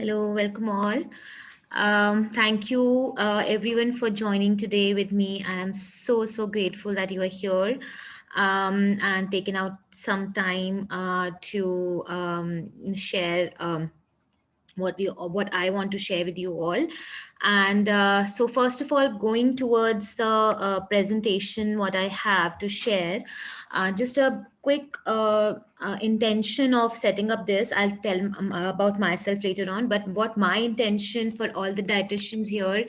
Hello, welcome all. Thank you, everyone, for joining today with me. I am so grateful that you are here and taking out some time to share. What I want to share with you all. And so, first of all, going towards the presentation, what I have to share, just a quick intention of setting up this. I'll tell about myself later on, but what my intention for all the dietitians here,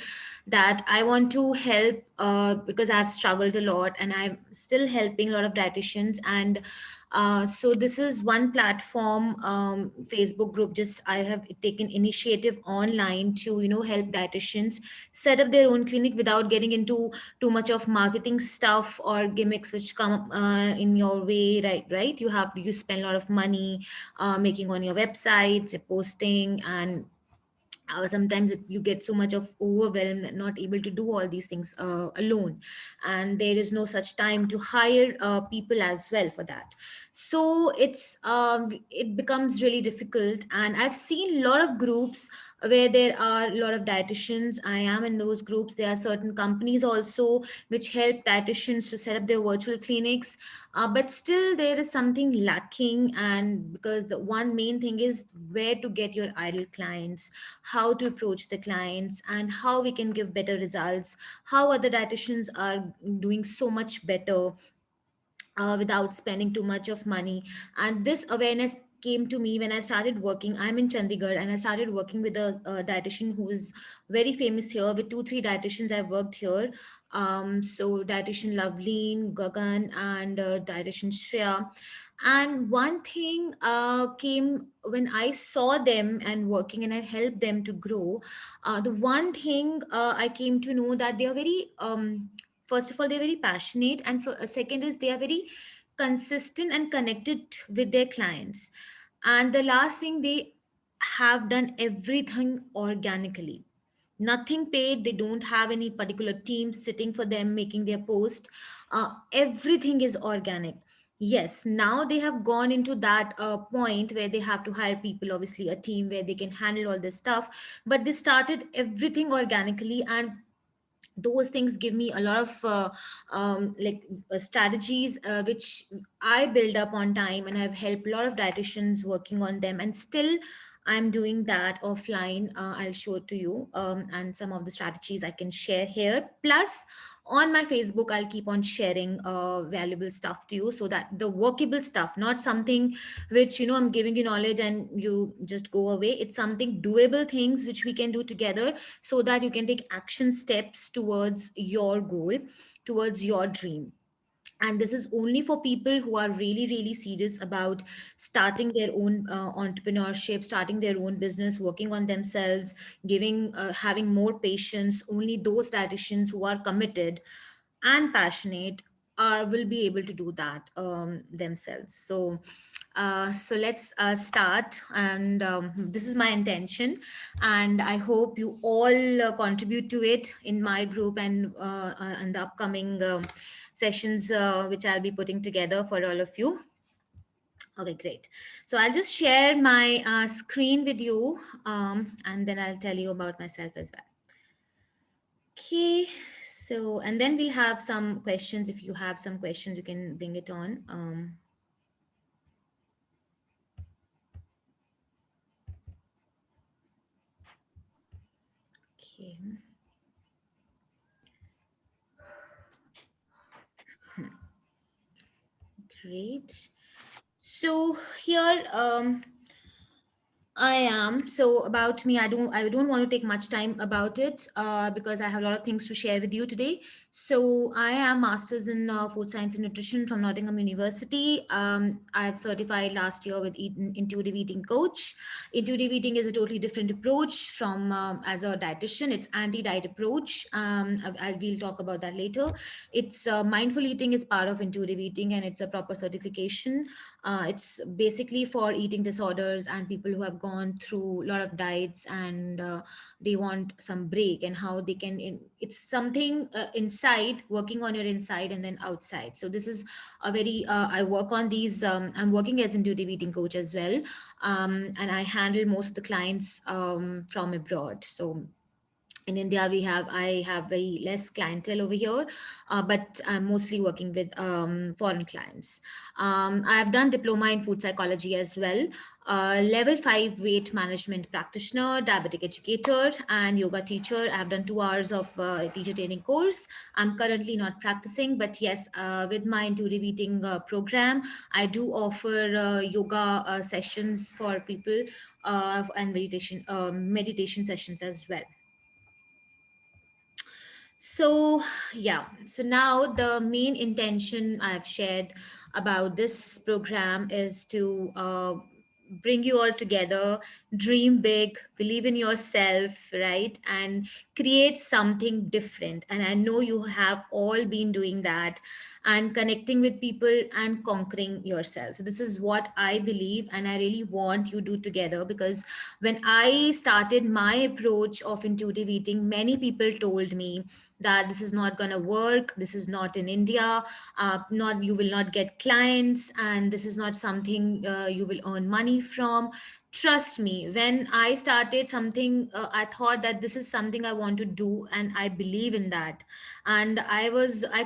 that I want to help because I've struggled a lot and I'm still helping a lot of dietitians. And so this is one platform, Facebook group. Just I have taken initiative online to help dietitians set up their own clinic without getting into too much of marketing stuff or gimmicks which come in your way. Right. You spend a lot of money making on your websites, posting, and sometimes you get so much of overwhelmed and not able to do all these things alone, and there is no such time to hire people as well for that. So it becomes really difficult, and I've seen a lot of groups where there are a lot of dietitians. I am in those groups. There are certain companies also which help dietitians to set up their virtual clinics, but still there is something lacking. And because the one main thing is where to get your ideal clients, how to approach the clients, and how we can give better results, how other dietitians are doing so much better without spending too much of money. And this awareness came to me when I started working. I'm in Chandigarh, and I started working with a dietitian who is very famous here. With 2 3 dietitians I've worked here, so dietitian Loveleen, Gagan, and dietitian Shreya. And one thing came when I saw them and working, and I helped them to grow. The one thing I came to know that they are very first of all, they're very passionate, and second is they are very consistent and connected with their clients. And the last thing, they have done everything organically, nothing paid. They don't have any particular team sitting for them making their post. Everything is organic. Yes, now they have gone into that point where they have to hire people, obviously a team where they can handle all this stuff, but they started everything organically. And those things give me a lot of strategies which I build up on time, and I've helped a lot of dietitians working on them, and still I'm doing that offline. I'll show it to you, and some of the strategies I can share here. Plus, on my Facebook, I'll keep on sharing valuable stuff to you, so that the workable stuff, not something which I'm giving you knowledge and you just go away. It's something doable things which we can do together, so that you can take action steps towards your goal, towards your dream. And this is only for people who are really serious about starting their own entrepreneurship, starting their own business, working on themselves, giving having more patience. Only those dietitians who are committed and passionate are will be able to do that themselves. So let's start. And this is my intention, and I hope you all contribute to it in my group, and the upcoming sessions which I'll be putting together for all of you. Okay, great. So I'll just share my screen with you, and then I'll tell you about myself as well. Okay, so and then we'll have some questions. If you have some questions, you can bring it on. Okay, great. So here, I am. So about me, I don't want to take much time about it because I have a lot of things to share with you today. So I am masters in food science and nutrition from Nottingham University. I have certified last year with intuitive eating coach. Intuitive eating is a totally different approach from as a dietitian. It's anti-diet approach. We'll talk about that later. It's mindful eating is part of intuitive eating, and it's a proper certification. It's basically for eating disorders and people who have gone gone through a lot of diets, and they want some break, and how they can it's something inside, working on your inside and then outside. So this is a very I work on these, I'm working as intuitive eating coach as well, and I handle most of the clients from abroad. So in India, I have very less clientele over here, but I'm mostly working with foreign clients. I have done diploma in food psychology as well, level 5 weight management practitioner, diabetic educator, and yoga teacher. I have done 2 hours of teacher training course. I'm currently not practicing, but yes, with my intuitive eating program, I do offer yoga sessions for people, and meditation sessions as well. So, yeah, so now the main intention I've shared about this program is to bring you all together, dream big, believe in yourself, right? And create something different. And I know you have all been doing that, and connecting with people and conquering yourself. So, this is what I believe, and I really want you do together, because when I started my approach of intuitive eating, many people told me that this is not going to work, this is not in India, not you will not get clients, and this is not something you will earn money from. Trust me, when I started something, I thought that this is something I want to do, and I believe in that. And I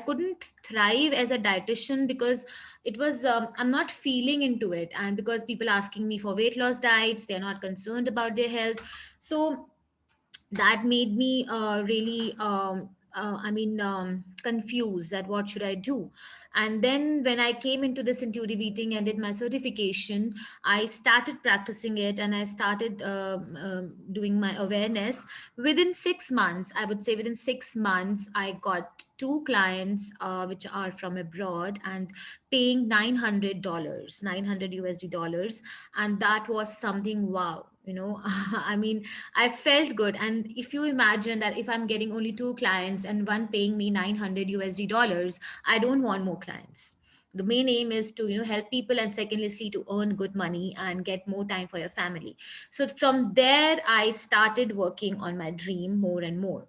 couldn't thrive as a dietitian because it was I'm not feeling into it, and because people asking me for weight loss diets, they're not concerned about their health. So that made me really confused that what should I do. And then when I came into this intuitive eating and did my certification, I started practicing it, and I started doing my awareness. Within 6 months, I would say within 6 months, I got 2 clients which are from abroad, and paying $900, 900 USD dollars. And that was something, wow, I mean, I felt good. And if you imagine that if I'm getting only 2 clients and one paying me 900 USD dollars, I don't want more clients. The main aim is to help people, and secondly to earn good money and get more time for your family. So from there I started working on my dream more and more.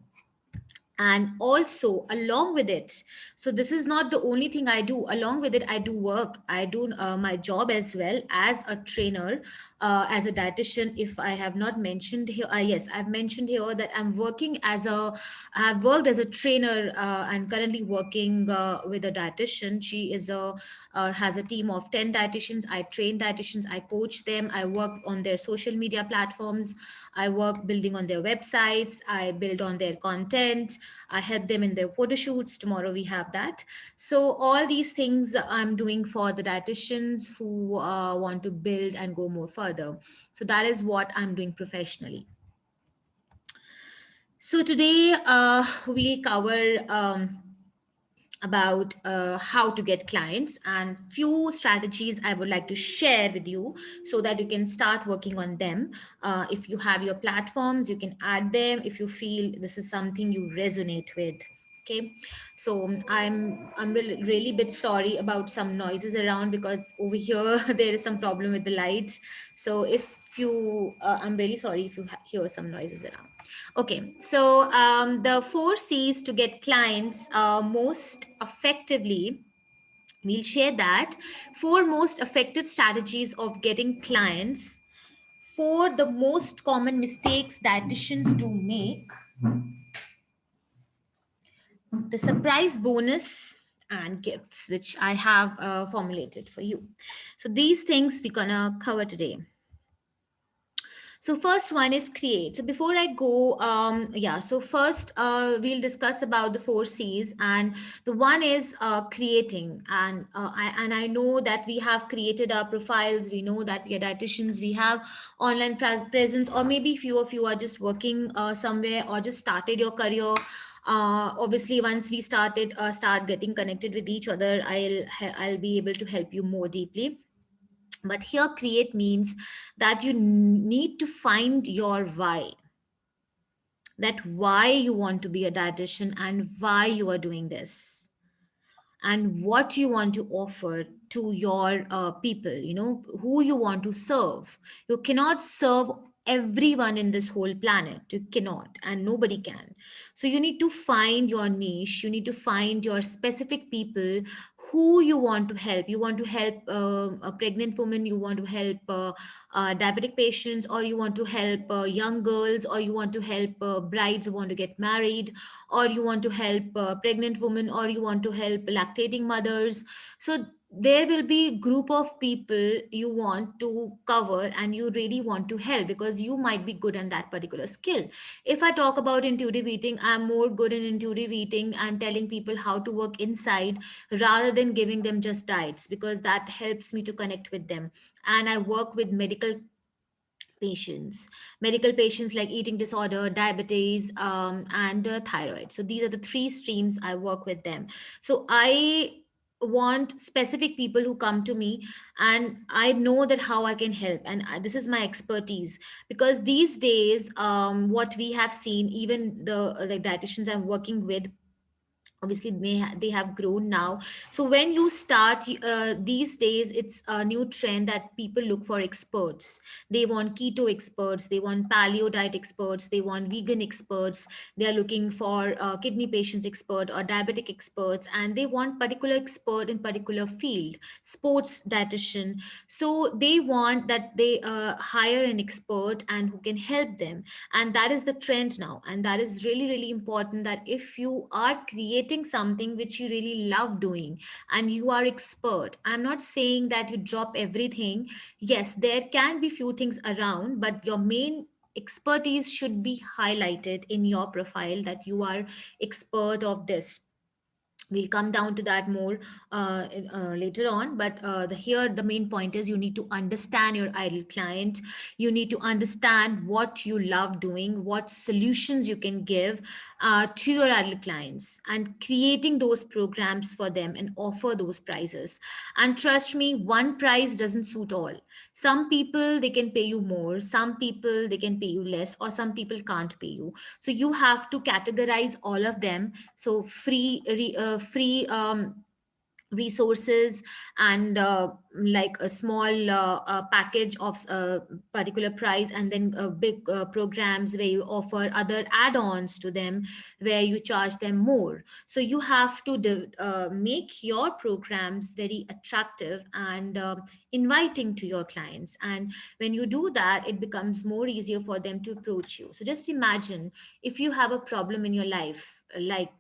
And also along with it, so this is not the only thing I do. Along with it, I do work, I do my job as well as a trainer, as a dietitian. If I have not mentioned here, yes, I've mentioned here that I've worked as a trainer, and currently working with a dietitian. She is a has a team of 10 dietitians. I train dietitians, I coach them, I work on their social media platforms, I work building on their websites, I build on their content, I help them in their photo shoots. Tomorrow we have that. So all these things I'm doing for the dietitians who want to build and go more further. So that is what I'm doing professionally. So today we'll cover about how to get clients, and few strategies I would like to share with you so that you can start working on them. If you have your platforms, you can add them if you feel this is something you resonate with. Okay, so I'm really bit sorry about some noises around, because over here there is some problem with the light. So if you I'm really sorry if you hear some noises around. Okay, so the 4 C's to get clients most effectively, we'll share that. 4 most effective strategies of getting clients. 4 the most common mistakes dietitians do make. The surprise bonus and gifts, which I have formulated for you. So these things we're gonna cover today. So first one is create. So before I go, so first we'll discuss about the 4 C's, and the one is creating. And I know that we have created our profiles. We know that we are dietitians. We have online presence, or maybe few of you are just working somewhere or just started your career. Obviously, once we start getting connected with each other, I'll be able to help you more deeply. But here, create means that you need to find your why, that why you want to be a dietitian and why you are doing this. and what you want to offer to your people, who you want to serve. You cannot serve everyone in this whole planet. You cannot, and nobody can. So you need to find your niche. You need to find your specific people who you want to help. You want to help a pregnant woman, you want to help diabetic patients, or you want to help young girls, or you want to help brides who want to get married, or you want to help pregnant women, or you want to help lactating mothers. So there will be group of people you want to cover and you really want to help, because you might be good in that particular skill. If I talk about intuitive eating, I'm more good in intuitive eating and telling people how to work inside, rather than giving them just diets, because that helps me to connect with them. And I work with medical patients like eating disorder, diabetes, and thyroid. So these are the three streams I work with them. So I want specific people who come to me, and I know that how I can help, and this is my expertise. Because these days, what we have seen, even the dietitians I'm working with, obviously they have grown now. So when you start, these days it's a new trend that people look for experts. They want keto experts, they want paleo diet experts, they want vegan experts, they are looking for kidney patients expert or diabetic experts, and they want particular expert in particular field, sports dietitian. So they want that they hire an expert and who can help them. And that is the trend now, and that is really really important, that if you are creating something which you really love doing and you are expert, I'm not saying that you drop everything. Yes, there can be few things around, but your main expertise should be highlighted in your profile, that you are expert of this. We'll come down to that more later on, but here the main point is you need to understand your ideal client. You need to understand what you love doing, what solutions you can give to your ideal clients, and creating those programs for them and offer those prices. And trust me, one price doesn't suit all. Some people they can pay you more, some people they can pay you less, or some people can't pay you. So you have to categorize all of them. So free resources, and like a small package of particular price, and then big programs where you offer other add-ons to them, where you charge them more. So you have to make your programs very attractive and inviting to your clients. And when you do that, it becomes more easier for them to approach you. So just imagine, if you have a problem in your life, like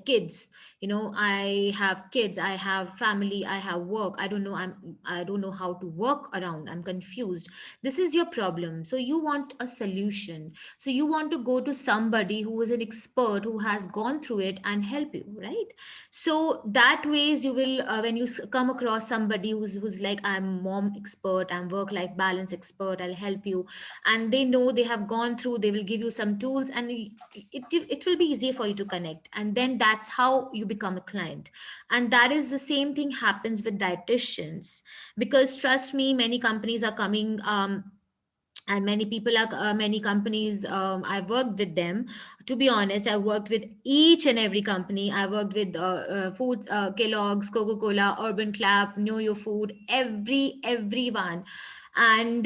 kids. I have kids, I have family, I have work. I don't know how to work around, I'm confused. This is your problem, so you want a solution. So you want to go to somebody who is an expert, who has gone through it and help you, right? So that ways you will, when you come across somebody who's like, I'm mom expert, I'm work life balance expert, I'll help you, and they know, they have gone through, they will give you some tools, and it will be easier for you to connect, and then that's how you become a client. And that is the same thing happens with dietitians. Because trust me, many companies are coming, and many people are many companies, I've worked with them. To be honest, I worked with each and every company. I worked with foods, Kellogg's, Coca-Cola, Urban Clap, Know Your Food, everyone. And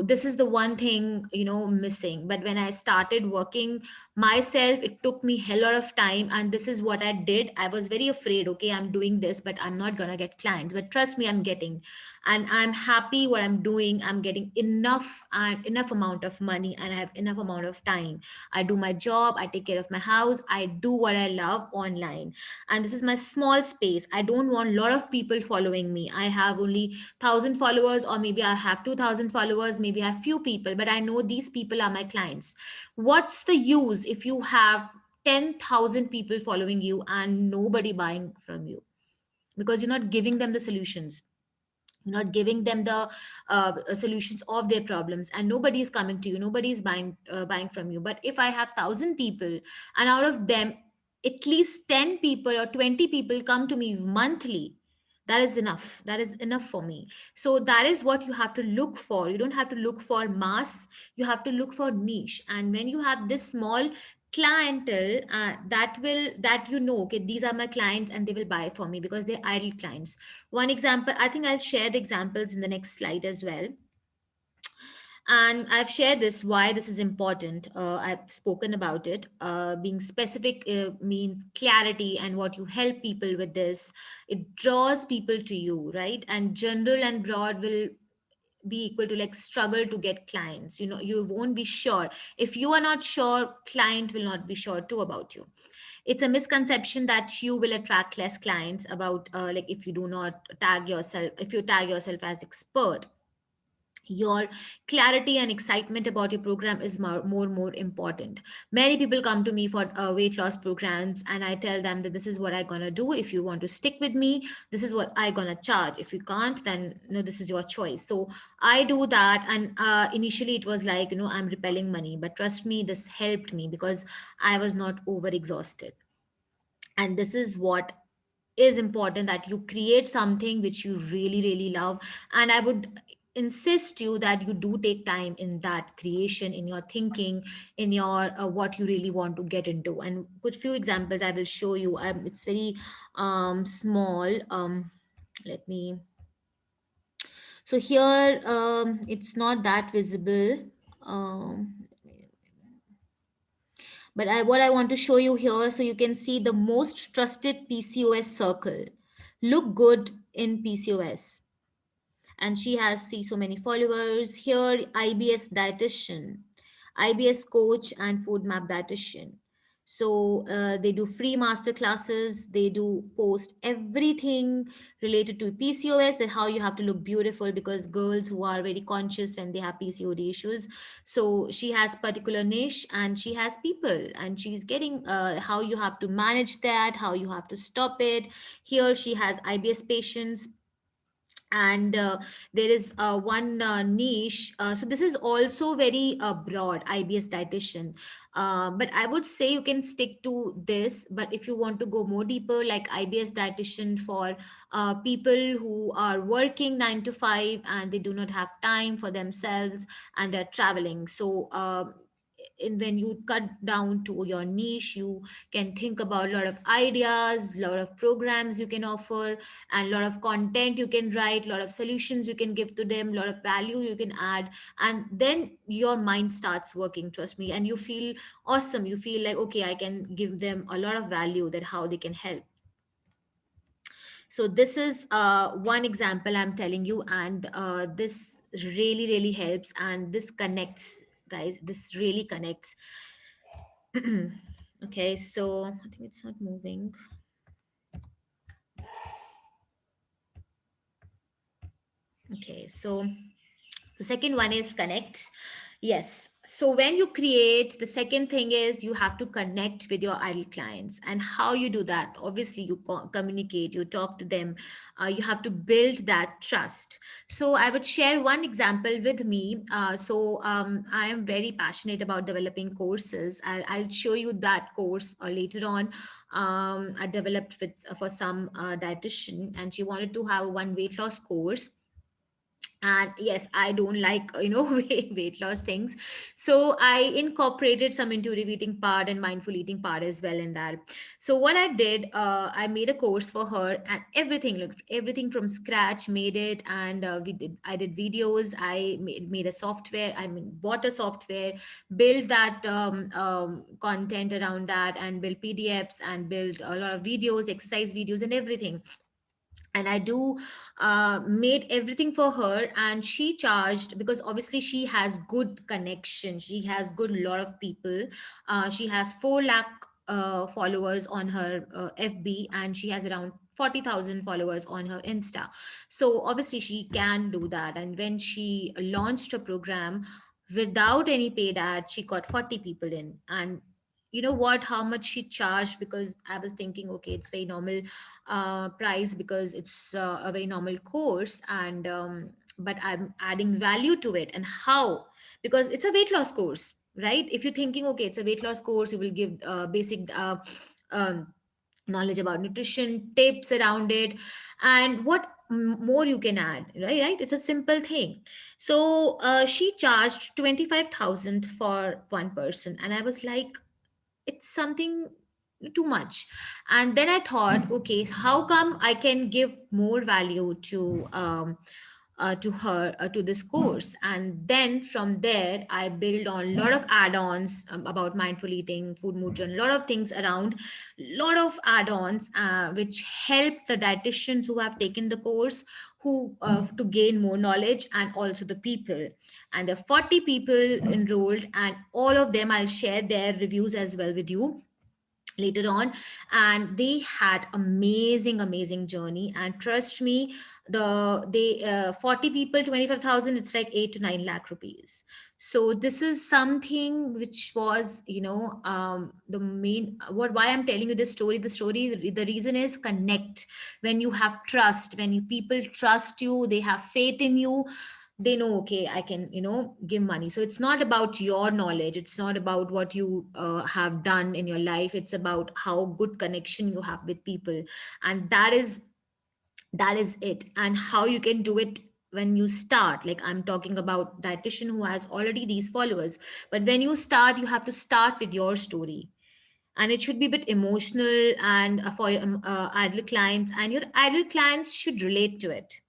this is the one thing, missing. But when I started working myself, it took me hell lot of time, and this is what I did. I was very afraid, okay, I'm doing this, but I'm not gonna get clients. But trust me, I'm getting, and I'm happy what I'm doing. I'm getting enough, and enough amount of money, and I have enough amount of time. I do my job, I take care of my house, I do what I love online. And this is my small space. I don't want a lot of people following me. I have only 1,000 followers, or maybe I have 2,000 followers, maybe I have few people, but I know these people are my clients. What's the use if you have 10,000 people following you and nobody buying from you? Because you're not giving them the solutions, not giving them the solutions of their problems, and nobody is coming to you, nobody is buying from you. But if I have 1,000 people, and out of them at least 10 people or 20 people come to me monthly, that is enough. That is enough for me. So that is what you have to look for. You don't have to look for mass, you have to look for niche. And when you have this small clientele that okay, these are my clients and they will buy for me because they're ideal clients. One example, I think I'll share the examples in the next slide as well. And I've shared this why this is important. I've spoken about it. Being specific means clarity, and what you help people with this, it draws people to you, right? And general and broad will be equal to like struggle to get clients. You won't be sure. If you are not sure, client will not be sure too about you. It's a misconception that you will attract less clients about like if you do not tag yourself, if you tag yourself as expert. Your clarity and excitement about your program is more important. Many people come to me for weight loss programs, and I tell them that this is what I'm gonna do. If you want to stick with me, this is what I'm gonna charge. If you can't, then no, this is your choice. So I do that. And initially it was like, I'm repelling money, but trust me, this helped me because I was not over exhausted. And this is what is important, that you create something which you really really love. And I would insist you that you do take time in that creation, in your thinking, in your what you really want to get into. And with few examples I will show you. It's very small. Let me So here, it's not that visible. Um, but what I want to show you here, so you can see the most trusted PCOS circle. Look good in PCOS. And she has see so many followers. Here, IBS dietitian, IBS coach, and food map dietitian. So they do free master classes. They do post everything related to PCOS, that how you have to look beautiful, because girls who are very conscious when they have PCOD issues. So she has particular niche, and she has people, and she's getting how you have to manage that, how you have to stop it. Here she has IBS patients. And there is one niche. So this is also very broad, IBS dietitian. But I would say you can stick to this. But if you want to go more deeper, like IBS dietitian for people who are working 9 to 5 and they do not have time for themselves and they're traveling. So when you cut down to your niche, you can think about a lot of ideas, a lot of programs you can offer, and a lot of content you can write, a lot of solutions you can give to them, a lot of value you can add. And then your mind starts working, trust me, and you feel awesome. You feel like, okay, I can give them a lot of value, that how they can help. So this is one example I'm telling you. And this really really helps, and this connects, guys. This really connects. Okay, so I think it's not moving. Okay, so the second one is connect. Yes. So when you create, the second thing is you have to connect with your ideal clients. And how you do that? Obviously, you communicate, you talk to them, you have to build that trust. So I would share one example with me. I am very passionate about developing courses. I'll show you that course later on. I developed with for some dietitian, and she wanted to have one weight loss course. And yes, I don't like weight loss things. So I incorporated some intuitive eating part and mindful eating part as well in that. So what I did, I made a course for her, and everything from scratch, made it. And I did videos. I made a software. I mean, bought a software, built that content around that, and built PDFs, and built a lot of videos, exercise videos, and everything. And I do made everything for her. And she charged, because obviously she has good connection, she has good lot of people. She has 4 lakh followers on her FB, and she has around 40,000 followers on her Insta. So obviously she can do that. And when she launched a program without any paid ad, she got 40 people in. And you know what, how much she charged? Because I was thinking, okay, it's very normal price, because it's a very normal course. And but I'm adding value to it. And how? Because it's a weight loss course, right? If you're thinking, okay, it's a weight loss course, you will give basic um, knowledge about nutrition, tips around it, and what more you can add, right? It's a simple thing. So she charged 25,000 for one person. And I was like, it's something too much. And then I thought, okay, how come I can give more value to her, to this course. And then from there I build on a lot of add-ons, about mindful eating, food mood journal, a lot of things around, lot of add-ons, which help the dietitians who have taken the course, who to gain more knowledge, and also the people. And there are 40 people enrolled, and all of them, I'll share their reviews as well with you later on. And they had amazing journey, and trust me, they 40 people, 25,000, it's like 8 to 9 lakh rupees. So this is something which was, the main, what why I'm telling you this story. The reason is connect. When you have trust, when you people trust you, they have faith in you, they know, okay, I can, give money. So it's not about your knowledge, it's not about what you have done in your life, it's about how good connection you have with people. And that is it. And how you can do it when you start, like I'm talking about dietitian who has already these followers. But when you start, you have to start with your story, and it should be a bit emotional, and for your ideal clients, and your ideal clients should relate to it.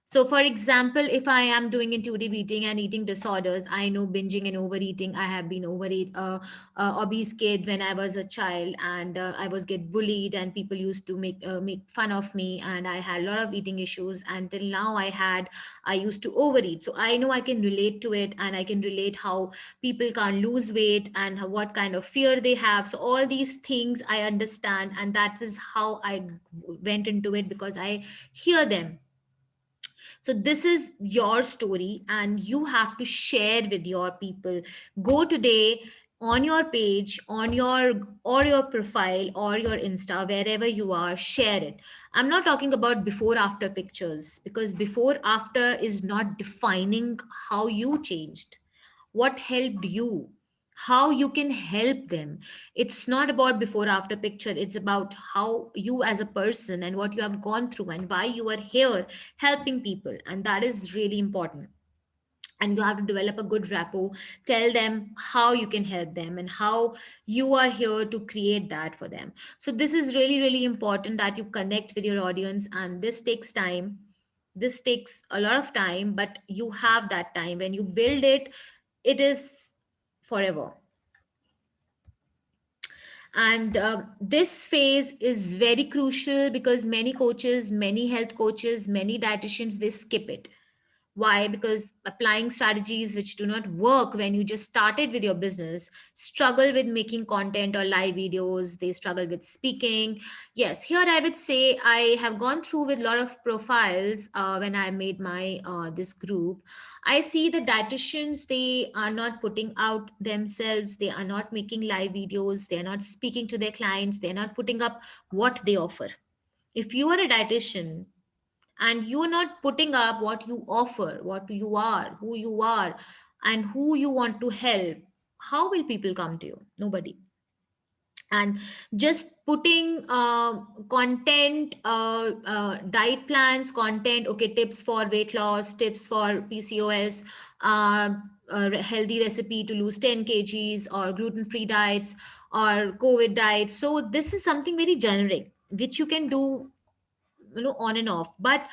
So, for example, if I am doing intuitive eating and eating disorders, I know binging and overeating. I have been obese kid when I was a child, and I was get bullied, and people used to make fun of me, and I had a lot of eating issues. Until now, I used to overeat. So I know I can relate to it, and I can relate how people can't lose weight, and what kind of fear they have. So all these things I understand, and that is how I went into it, because I hear them. So this is your story, and you have to share with your people. Go today on your page, on your profile or your Insta, wherever you are, share it. I'm not talking about before after pictures, because before after is not defining how you changed, what helped you, how you can help them. It's not about before after picture, it's about how you as a person, and what you have gone through, and why you are here helping people. And that is really important. And you have to develop a good rapport, tell them how you can help them, and how you are here to create that for them. So this is really important, that you connect with your audience, and this takes time. This takes a lot of time, but you have that time. When you build it, it is forever. And this phase is very crucial, because many coaches, many health coaches, many dietitians, they skip it. Why? Because applying strategies which do not work when you just started with your business, struggle with making content or live videos, they struggle with speaking. Yes, here I would say I have gone through with a lot of profiles when I made my this group. I see the dietitians, they are not putting out themselves, they are not making live videos, they are not speaking to their clients, they are not putting up what they offer. If you are a dietitian and you're not putting up what you offer, what you are, who you are, and who you want to help, how will people come to you? Nobody. And just putting content, diet plans, content, okay, tips for weight loss, tips for PCOS, a healthy recipe to lose 10 kgs, or gluten free diets, or COVID diets. So this is something very generic, which you can do, on and off. But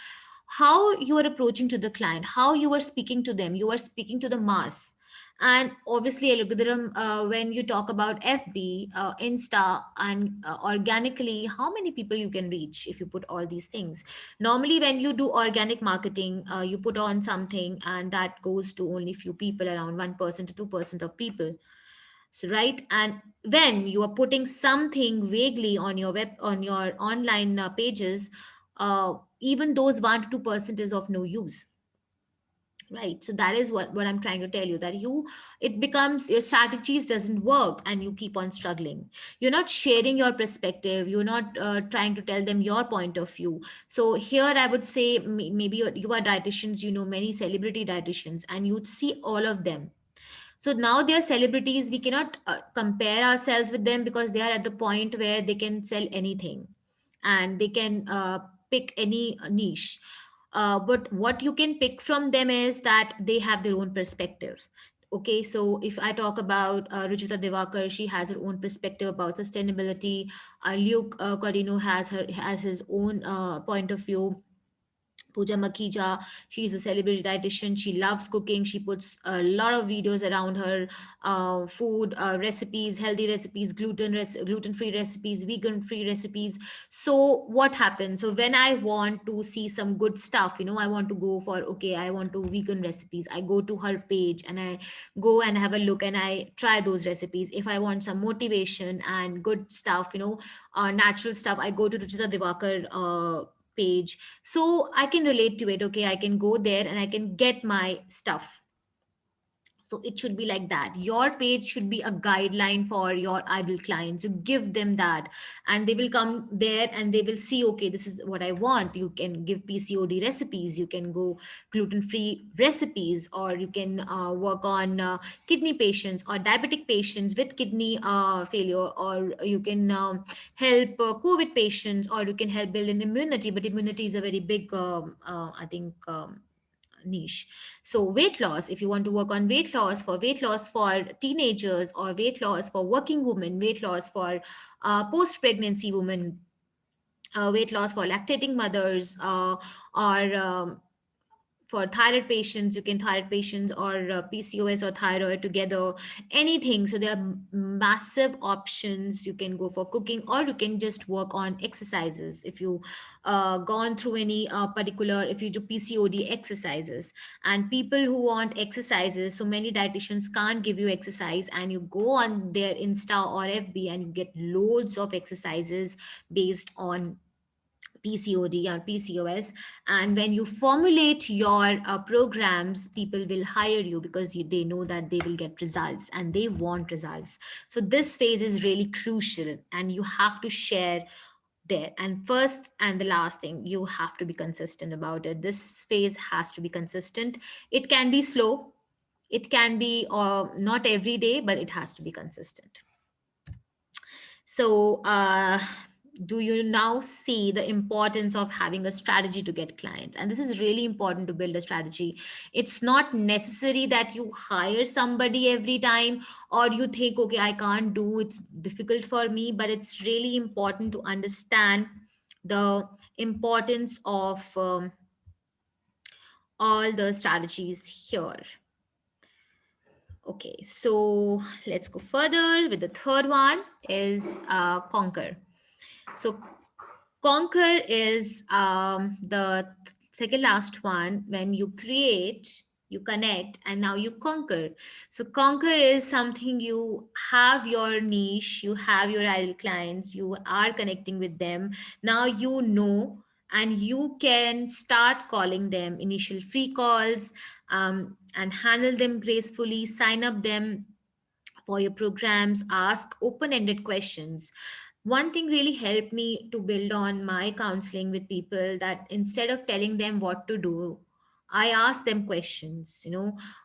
how you are approaching to the client, how you are speaking to them, you are speaking to the mass. And obviously algorithm, when you talk about FB, Insta, and organically, how many people you can reach if you put all these things. Normally when you do organic marketing, you put on something, and that goes to only few people, around 1% to 2% of people. So right. And when you are putting something vaguely on your web, on your online pages, even those 1 to 2% is of no use. Right. So that is what I'm trying to tell you, that it becomes your strategies doesn't work, and you keep on struggling. You're not sharing your perspective, you're not trying to tell them your point of view. So here I would say, maybe you are dietitians, many celebrity dietitians, and you'd see all of them. So now they are celebrities. We cannot compare ourselves with them, because they are at the point where they can sell anything, and they can pick any niche. But what you can pick from them is that they have their own perspective. Okay, so if I talk about Ruchita Devakar, she has her own perspective about sustainability. Luke Corino has his own point of view. Pooja Makhija, she's a celebrity dietitian. She loves cooking. She puts a lot of videos around her food recipes, healthy recipes, gluten-free recipes, vegan-free recipes. So what happens? So when I want to see some good stuff, I want to go for, okay, I want to vegan recipes. I go to her page and I go and have a look and I try those recipes. If I want some motivation and good stuff, natural stuff, I go to Ruchita Divakar page, so I can relate to it. Okay, I can go there and I can get my stuff. So it should be like that. Your page should be a guideline for your ideal clients. You give them that, and they will come there and they will see, okay, this is what I want. You can give PCOD recipes, you can go gluten free recipes, or you can work on kidney patients or diabetic patients with kidney failure, or you can help COVID patients, or you can help build an immunity. But immunity is a very big, I think. Niche. So weight loss, if you want to work on weight loss for teenagers, or weight loss for working women, weight loss for post pregnancy women, weight loss for lactating mothers, or for thyroid patients, you can thyroid patients, or PCOS or thyroid together, anything. So there are massive options. You can go for cooking, or you can just work on exercises. If you gone through any particular, if you do PCOD exercises, and people who want exercises, so many dietitians can't give you exercise, and you go on their Insta or FB and you get loads of exercises based on PCOD or PCOS. And when you formulate your programs, people will hire you because they know that they will get results and they want results. So this phase is really crucial, and you have to share there. And first and the last thing, you have to be consistent about it. This phase has to be consistent. It can be slow, it can be not every day, but it has to be consistent. So, do you now see the importance of having a strategy to get clients? And this is really important to build a strategy. It's not necessary that you hire somebody every time, or you think, okay, I can't do, it's difficult for me, but it's really important to understand the importance of all the strategies here. Okay, so let's go further with the third one is conquer. So conquer is the second last one. When you create, you connect, and now you conquer. So conquer is something, you have your niche, you have your ideal clients, you are connecting with them. Now you know, and you can start calling them initial free calls, and handle them gracefully, sign up them for your programs, ask open ended questions. One thing really helped me to build on my counseling with people, that instead of telling them what to do, I ask them questions.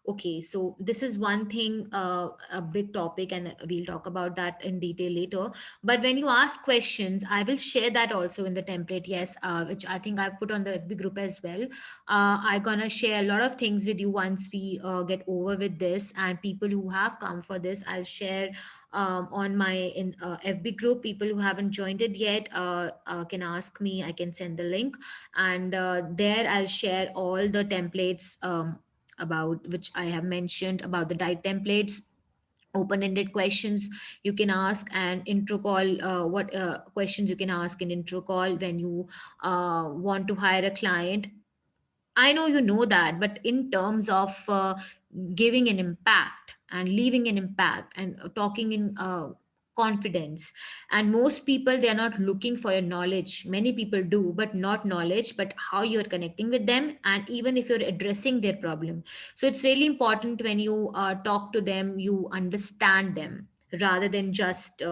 Okay, so this is one thing, a big topic, and we'll talk about that in detail later. But when you ask questions, I will share that also in the template, yes, which I think I put on the FB group as well. I'm gonna share a lot of things with you once we get over with this, and people who have come for this, I'll share on my FB group. People who haven't joined it yet can ask me. I can send the link, and there I'll share all the templates about which I have mentioned, about the diet templates, open-ended questions you can ask, and intro call, what questions you can ask in intro call when you want to hire a client. I know you know that, but in terms of giving an impact and leaving an impact, and talking in confidence. And most people, they are not looking for your knowledge. Many people do, but not knowledge, but how you're connecting with them, and even if you're addressing their problem. So it's really important, when you talk to them, you understand them rather than just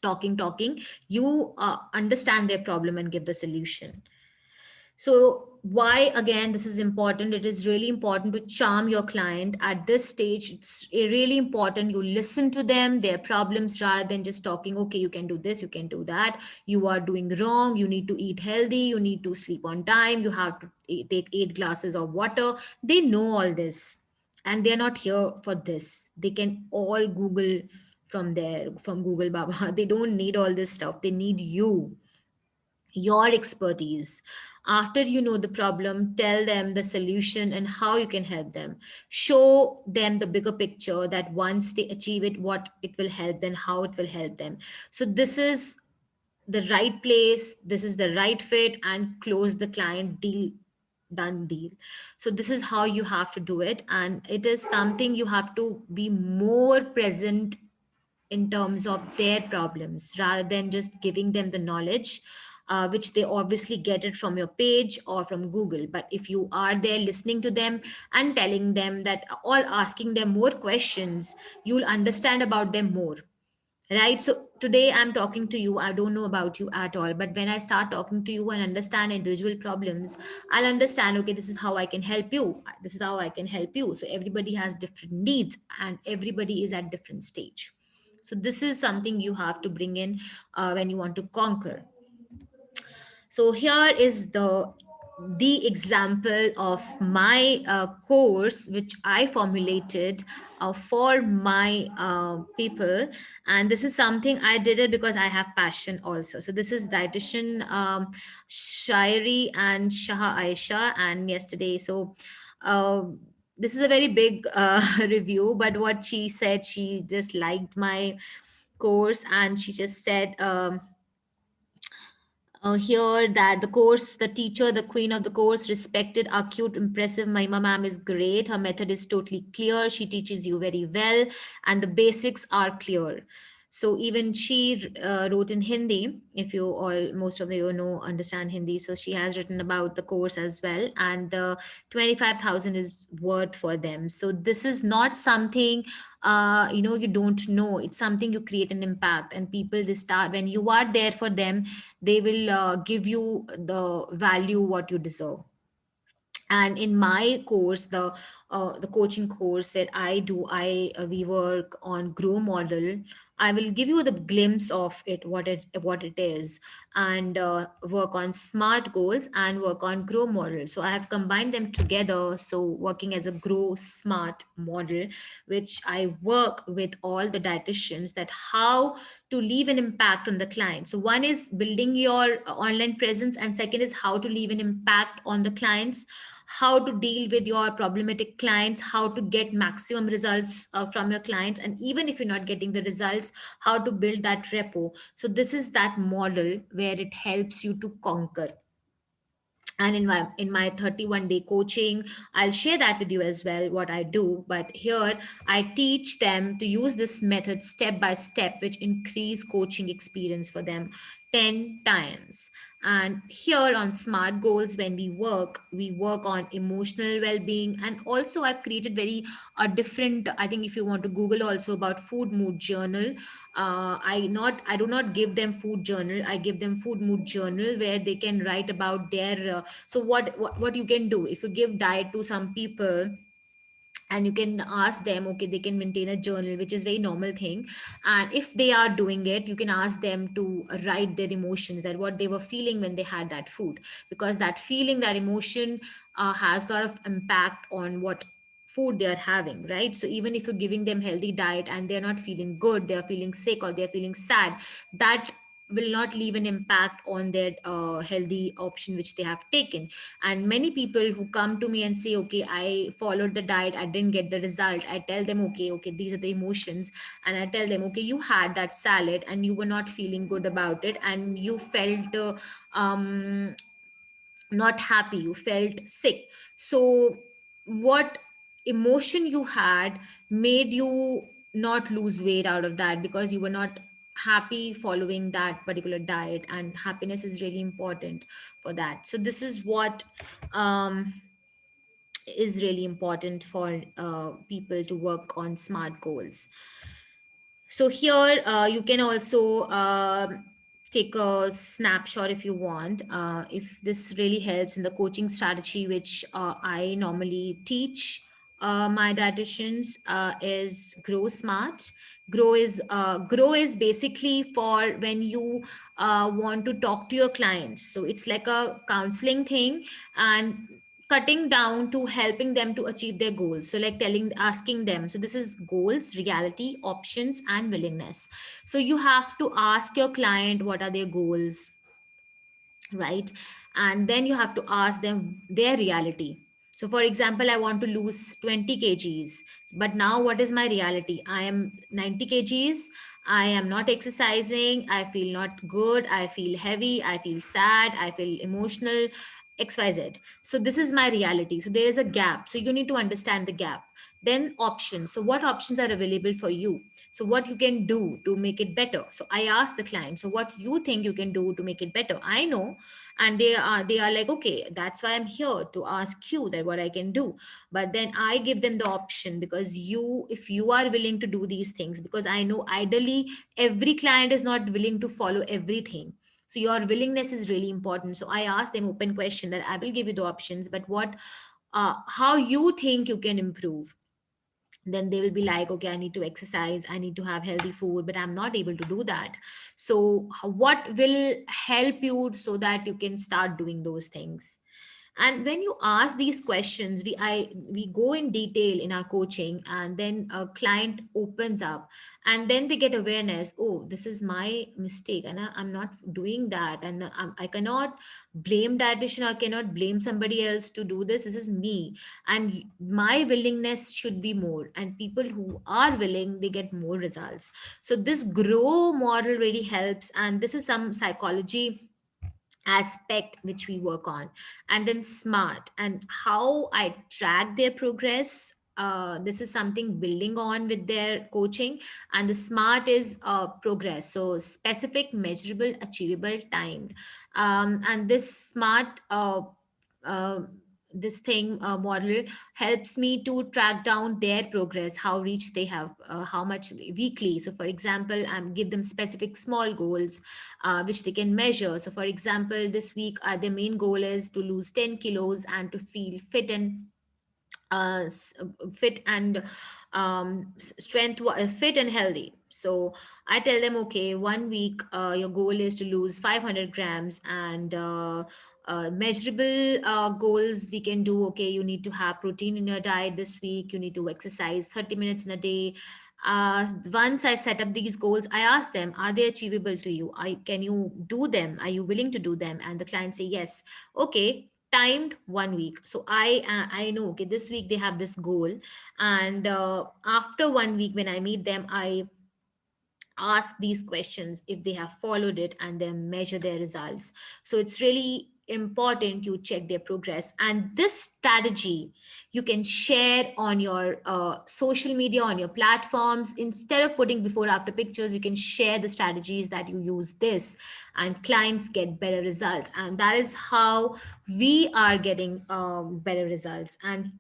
talking. You understand their problem and give the solution. So, why again this is important? It is really important to charm your client at this stage. It's really important you listen to them, their problems, rather than just talking. Okay, you can do this, you can do that. You are doing wrong. You need to eat healthy. You need to sleep on time. You have to take 8 glasses of water. They know all this. and they're not here for this. They can all Google from there, from Google Baba. They don't need all this stuff. They need you, your expertise. After you know the problem, tell them the solution and how you can help them. Show them the bigger picture, that once they achieve it, what it will help them, how it will help them. So this is the right place, this is the right fit, and close the client deal. Done deal. So this is how you have to do it, and it is something you have to be more present in terms of their problems rather than just giving them the knowledge, which they obviously get it from your page or from Google. But if you are there listening to them and telling them that, or asking them more questions, you'll understand about them more. Right. So today I'm talking to you. I don't know about you at all. But when I start talking to you and understand individual problems, I'll understand, okay, this is how I can help you. This is how I can help you. So everybody has different needs and everybody is at different stage. So this is something you have to bring in when you want to conquer. So here is the example of my course which I formulated for my people, and this is something I did it because I have passion also. So this is dietitian Shairi and Shah Aisha, and yesterday. So uh, this is a very big review, but what she said, she just liked my course, and she just said. Here that the course, the teacher, the queen of the course, respected, acute, impressive. Mahima ma'am is great. Her method is totally clear. She teaches you very well, and the basics are clear. So even she wrote in Hindi. If you all, most of you know, understand Hindi, so she has written about the course as well, and 25,000 is worth for them. So this is not something you don't know. It's something you create an impact, and people, they start when you are there for them, they will give you the value what you deserve. And in my course, the coaching course where I do, I we work on grow model. I will give you the glimpse of it, what it is, and work on smart goals and work on grow model. So I have combined them together, so working as a grow smart model, which I work with all the dietitians, that how to leave an impact on the client. So one is building your online presence, and second is how to leave an impact on the clients, how to deal with your problematic clients, how to get maximum results from your clients, and even if you're not getting the results, how to build that repo. So this is that model where it helps you to conquer. And in my 31-day coaching, I'll share that with you as well, what I do. But here I teach them to use this method step by step, which increase coaching experience for them 10 times. And here on smart goals, when we work on emotional well-being, and also I've created very different, I think if you want to Google also about food mood journal. I do not give them food journal, I give them food mood journal, where they can write about their so what you can do if you give diet to some people, and you can ask them, okay, they can maintain a journal, which is very normal thing. And if they are doing it, you can ask them to write their emotions, that what they were feeling when they had that food, because that feeling, that emotion has a lot of impact on what food they are having, right? So even if you're giving them healthy diet and they're not feeling good, they're feeling sick or they're feeling sad, that will not leave an impact on their healthy option which they have taken. And many people who come to me and say, okay, I followed the diet, I didn't get the result, I tell them, okay, these are the emotions. And I tell them, okay, you had that salad and you were not feeling good about it, and you felt um not happy, you felt sick. So what emotion you had made you not lose weight out of that, because you were not happy following that particular diet, and happiness is really important for that. So this is what um, is really important for people to work on smart goals. So here you can also take a snapshot if you want. If this really helps in the coaching strategy, which I normally teach my dietitians, is Grow Smart. Grow is basically for when you want to talk to your clients. So it's like a counseling thing, and cutting down to helping them to achieve their goals. So like asking them, so this is goals, reality, options, and willingness. So you have to ask your client what are their goals, right? And then you have to ask them their reality. So for example, I want to lose 20 kgs, but now what is my reality? I am 90 kgs, I am not exercising, I feel not good, I feel heavy, I feel sad, I feel emotional, xyz. So this is my reality, so there is a gap, so you need to understand the gap. Then options, so what options are available for you, so what you can do to make it better. So I ask the client, so what you think you can do to make it better, I know. And they are like, okay, that's why I'm here to ask you that what I can do. But then I give them the option, because you, if you are willing to do these things, because I know ideally every client is not willing to follow everything, so your willingness is really important. So I ask them open question that I will give you the options, but what how you think you can improve. Then they will be like, okay, I need to exercise, I need to have healthy food, but I'm not able to do that. So what will help you so that you can start doing those things? And when you ask these questions, we go in detail in our coaching, and then a client opens up, and then they get awareness, oh, this is my mistake, and I'm not doing that, and I cannot blame dietitian, or cannot blame somebody else to do this. This is me, and my willingness should be more, and people who are willing, they get more results. So this grow model really helps, and this is some psychology aspect which we work on. And then smart, and how I track their progress, this is something building on with their coaching. And the smart is progress, so specific, measurable, achievable, timed. And this smart uh, this thing model helps me to track down their progress, how reach they have, how much weekly. So for example, I'm give them specific small goals which they can measure. So for example, this week their main goal is to lose 10 kilos and to feel fit and fit and fit and healthy. So I tell them, okay, 1 week your goal is to lose 500 grams, and measurable goals we can do. Okay, you need to have protein in your diet this week, you need to exercise 30 minutes in a day. Once I set up these goals, I ask them, are they achievable to you? Can you do them? Are you willing to do them? And the client say yes. Okay, timed 1 week. So I know, okay, this week they have this goal, and after 1 week when I meet them, I ask these questions if they have followed it, and then measure their results. So it's really important you check their progress, and this strategy you can share on your social media, on your platforms. Instead of putting before after pictures, you can share the strategies that you use this, and clients get better results. And that is how we are getting better results. And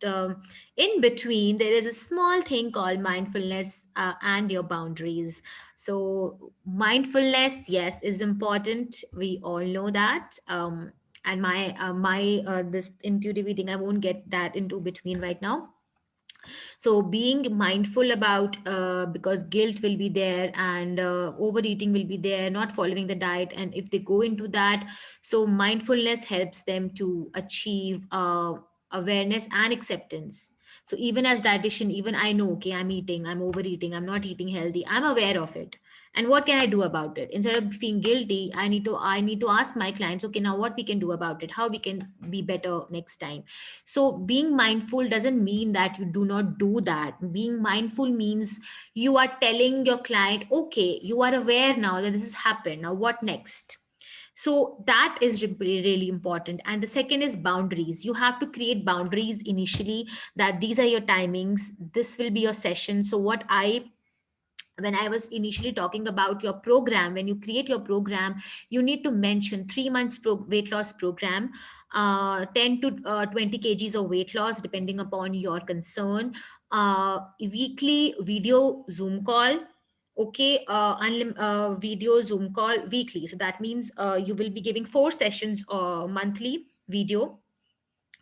in between, there is a small thing called mindfulness and your boundaries. So mindfulness, yes, is important. We all know that. And my this intuitive eating, I won't get that into between right now. So being mindful about, because guilt will be there, and overeating will be there, not following the diet, and if they go into that, so mindfulness helps them to achieve awareness and acceptance. So even as dietitian, even I know, okay, I'm eating, I'm overeating, I'm not eating healthy, I'm aware of it, and what can I do about it? Instead of feeling guilty, I need to ask my clients, okay, now what we can do about it, how we can be better next time. So being mindful doesn't mean that you do not do that. Being mindful means you are telling your client, okay, you are aware now that this has happened, now what next? So that is really important. And the second is boundaries. You have to create boundaries initially, that these are your timings, this will be your session. So what I when I was initially talking about your program, when you create your program, you need to mention 3 months weight loss program, 10 to 20 kgs of weight loss, depending upon your concern, weekly video Zoom call. Okay, video Zoom call weekly. So that means you will be giving 4 sessions monthly video,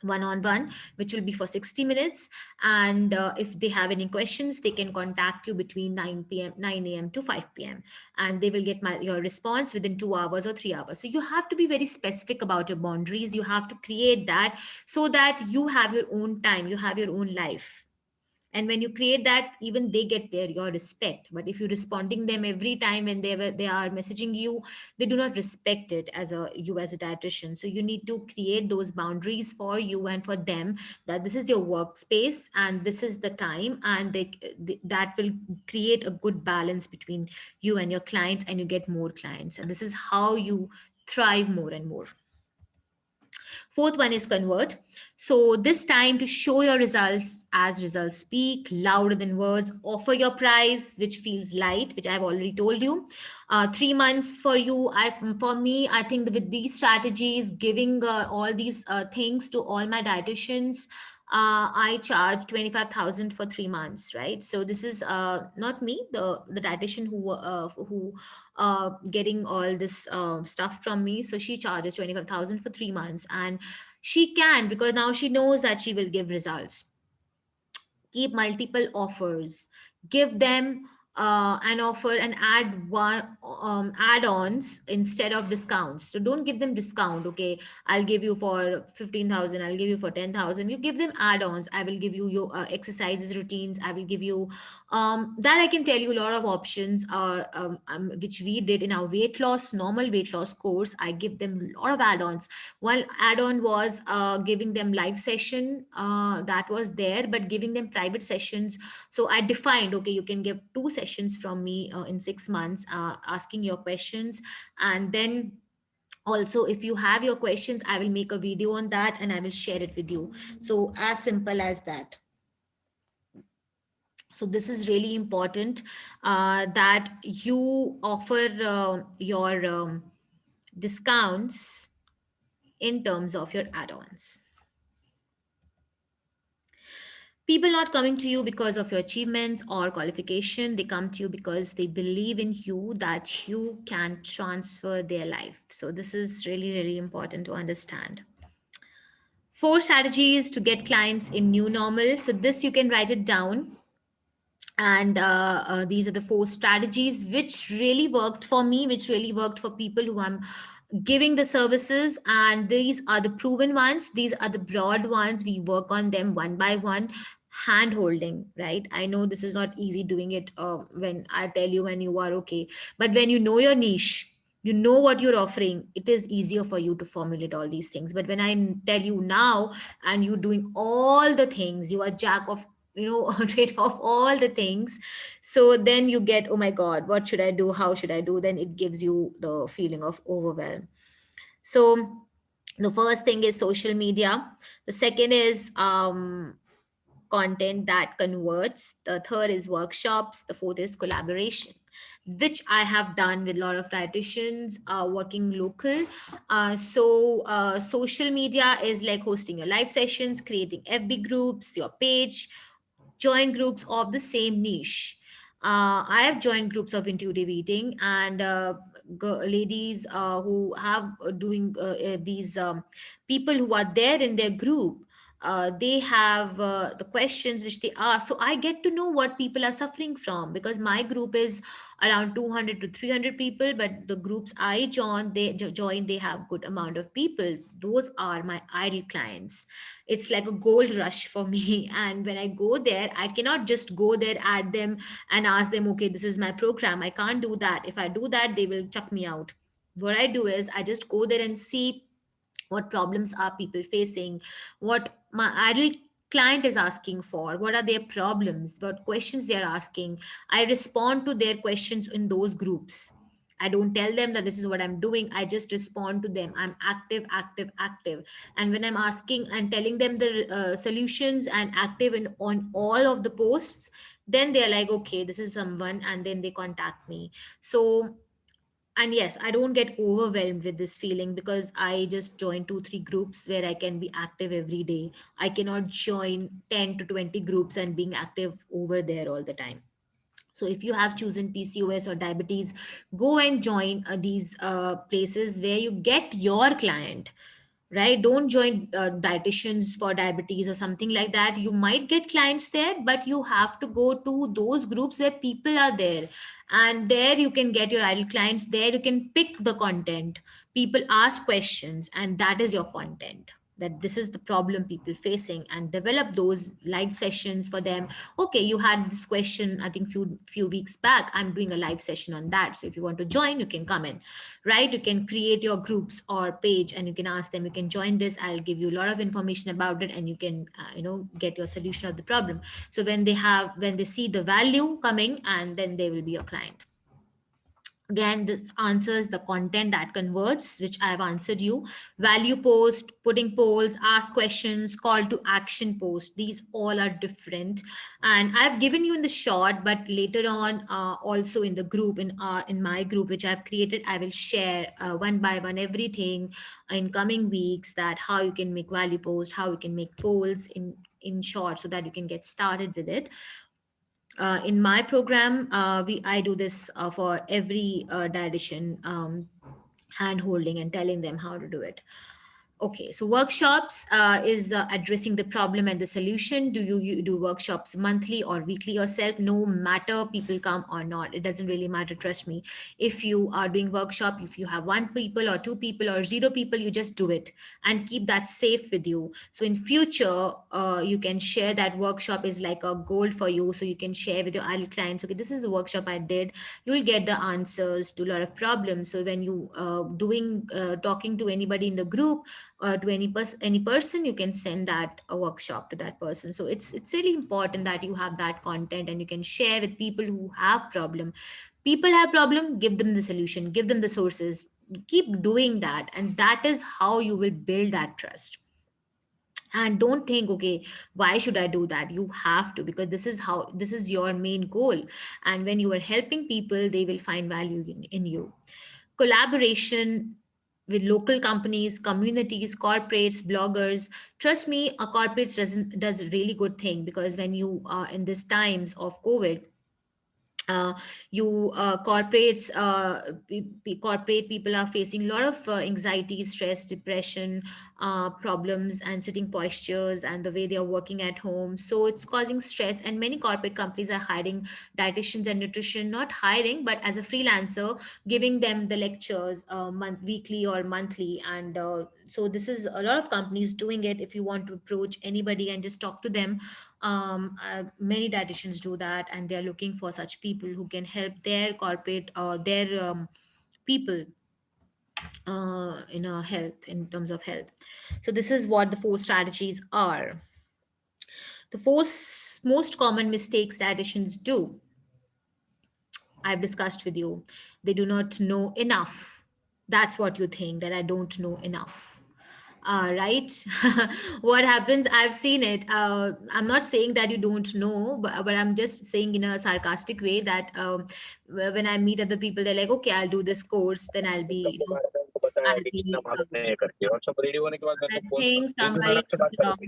one-on-one, which will be for 60 minutes. And if they have any questions, they can contact you between 9 a.m. to 5 p.m., and they will get your response within 2 hours or 3 hours. So you have to be very specific about your boundaries. You have to create that, so that you have your own time, you have your own life. And when you create that, even they get their your respect. But if you're responding them every time when they are messaging you, they do not respect it as a you as a dietitian. So you need to create those boundaries for you and for them, that this is your workspace and this is the time, and that will create a good balance between you and your clients, and you get more clients, and this is how you thrive more and more. Fourth one is convert. So this time, to show your results, as results speak louder than words, offer your price, which feels light, which I've already told you. 3 months for you. For me, I think that with these strategies, giving all these things to all my dietitians, I charge 25,000 for 3 months, right? So this is not me, the dietitian who getting all this stuff from me. So she charges 25,000 for 3 months, and she can, because now she knows that she will give results. Keep multiple offers, give them an offer and add one add-ons instead of discounts. So don't give them discount. Okay, I'll give you for 15,000, I'll give you for 10,000. You give them add-ons. I will give you your exercises routines. I will give you that. I can tell you a lot of options which we did in our weight loss, normal weight loss course. I give them a lot of add-ons. One add-on was giving them live session, that was there, but giving them private sessions. So I defined, okay, you can give 2 sessions from me in 6 months, asking your questions. And then also, if you have your questions, I will make a video on that and I will share it with you. So as simple as that. So this is really important, that you offer your discounts in terms of your add-ons. People not coming to you because of your achievements or qualification. They come to you because they believe in you, that you can transfer their life. So this is really, really important to understand. 4 strategies to get clients in new normal. So this you can write it down. And these are the 4 strategies which really worked for me, which really worked for people who I'm giving the services. And these are the proven ones, these are the broad ones. We work on them one by one, hand holding, right? I know this is not easy doing it when I tell you when you are okay, but when you know your niche, you know what you're offering, it is easier for you to formulate all these things. But when I tell you now, and you're doing all the things, you are jack of, rid of all the things, so then you get, oh my god, what should I do, how should I do, then it gives you the feeling of overwhelm. So the first thing is social media. The second is content that converts. The third is workshops. The fourth is collaboration, which I have done with a lot of dietitians working local. Social media is like hosting your live sessions, creating FB groups, your page, join groups of the same niche. I have joined groups of intuitive eating, and ladies who have doing these people who are there in their group. They have the questions which they ask. So I get to know what people are suffering from, because my group is around 200 to 300 people, but the groups I join, they have good amount of people. Those are my ideal clients. It's like a gold rush for me. And when I go there, I cannot just go there, add them, and ask them, okay, this is my program. I can't do that. If I do that, they will chuck me out. What I do is I just go there and see what problems are people facing, what my ideal client is asking for, what are their problems, what questions they are asking. I respond to their questions in those groups. I don't tell them that this is what I'm doing. I just respond to them. I'm active, active, active. And when I'm asking and telling them the solutions and active in on all of the posts, then they're like, okay, this is someone, and then they contact me. So, and yes, I don't get overwhelmed with this feeling, because I just join 2 3 groups where I can be active every day. I cannot join 10 to 20 groups and being active over there all the time. So if you have chosen PCOS or diabetes, go and join these places where you get your client. right? Don't join dietitians for diabetes or something like that. You might get clients there, but you have to go to those groups where people are there, and there you can get your ideal clients. There you can pick the content, people ask questions, and that is your content, that this is the problem people facing, and develop those live sessions for them. Okay, you had this question, I think few weeks back, I'm doing a live session on that, so if you want to join, you can come in, right? You can create your groups or page, and you can ask them, you can join this, I'll give you a lot of information about it, and you can get your solution of the problem. So when they see the value coming, and then they will be your client. Again, this answers the content that converts, which I have answered you. Value post, putting polls, ask questions, call to action post, these all are different. And I've given you in the short, but later on, also in the group, in my group which I've created, I will share one by one everything in coming weeks, that how you can make value post, how you can make polls in short, so that you can get started with it. In my program, we I do this for every dietitian, hand holding and telling them how to do it. Okay, so workshops is addressing the problem and the solution. Do you do workshops monthly or weekly yourself? No matter people come or not, it doesn't really matter. Trust me. If you are doing workshop, if you have one people or two people or zero people, you just do it and keep that safe with you. So in future, you can share that workshop is like a goal for you. So you can share with your ideal clients. Okay, this is a workshop I did. You will get the answers to a lot of problems. So when you doing talking to anybody in the group, to any person, you can send that a workshop to that person. So it's really important that you have that content, and you can share with people who have problem. People have problem, give them the solution, give them the sources, keep doing that, and that is how you will build that trust. And don't think, okay, why should I do that? You have to, because this is your main goal. And when you are helping people, they will find value in you. Collaboration with local companies, communities, corporates, bloggers. Trust me, a corporate does a really good thing, because when you are in these times of COVID, uh, you corporates corporate people are facing a lot of anxiety, stress, depression, problems, and sitting postures, and the way they are working at home, so it's causing stress. And many corporate companies are hiring dietitians and nutrition, not hiring but as a freelancer, giving them the lectures weekly or monthly. And so this is a lot of companies doing it. If you want to approach anybody and just talk to them, many dietitians do that, and they're looking for such people who can help their corporate their people in health, in terms of health. So this is what the four strategies are. The four most common mistakes dietitians do, I've discussed with you. They do not know enough. That's what you think, that I don't know enough. Right? What happens? I've seen it. I'm not saying that you don't know, but I'm just saying in a sarcastic way that when I meet other people, they're like, okay, I'll do this course, then I'll be, उनको बताया I'll कि कितना be, मालूम नहीं है करके और सब रेडी होने के बाद मेरे I को फोन think बिंदु somebody, मैडम से बात करेंगे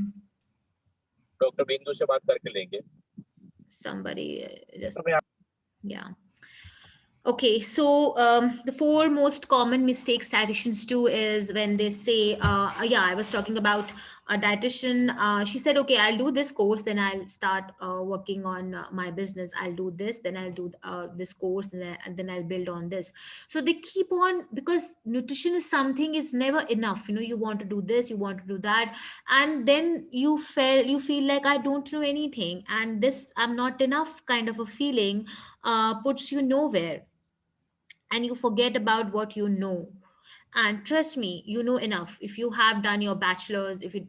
डॉक्टर बिंदु से बात करके लेंगे somebody just, तो मैं yeah. Okay, so the four most common mistakes dietitians do is when they say, yeah, I was talking about a dietitian. She said, okay, I'll do this course, then I'll start working on my business. I'll do this, then I'll do this course, and then I'll build on this. So they keep on, because nutrition is something, is never enough. You want to do this, you want to do that, and then you feel like I don't know anything, and this I'm not enough kind of a feeling puts you nowhere, and you forget about what you know. And trust me, you know enough. If you have done your bachelor's, if you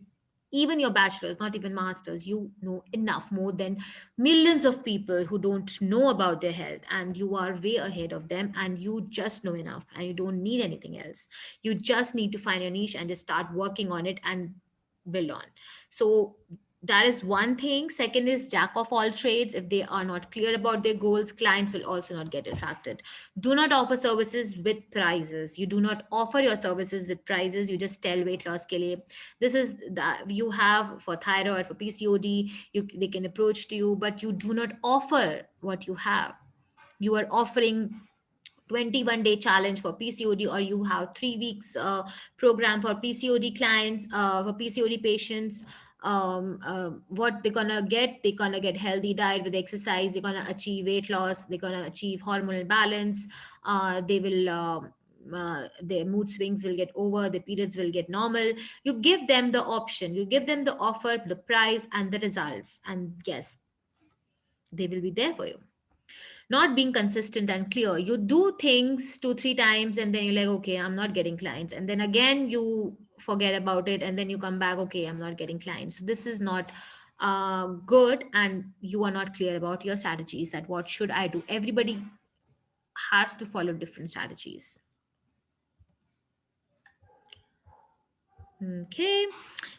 even your bachelor's, not even master's, you know enough, more than millions of people who don't know about their health, and you are way ahead of them, and you just know enough, and you don't need anything else. You just need to find your niche and just start working on it and build on. So that is one thing. Second is jack of all trades. If they are not clear about their goals, clients will also not get attracted. Do not offer services with prices. You do not offer your services with prices. You just tell weight loss ke liye. This is that you have for thyroid, for PCOD, they can approach to you, but you do not offer what you have. You are offering 21-day challenge for PCOD, or you have 3 weeks program for PCOD clients, for PCOD patients. What they're gonna get? They're gonna get healthy diet with exercise. They're gonna achieve weight loss. They're gonna achieve hormonal balance. They will. Their mood swings will get over, the periods will get normal. You give them the option, you give them the offer, the price, and the results, and yes, they will be there for you. Not being consistent and clear, you do things 2 3 times and then you're like, okay, I'm not getting clients, and then again you forget about it, and then you come back, okay, I'm not getting clients. So this is not good, and you are not clear about your strategies, that what should I do. Everybody has to follow different strategies. Okay,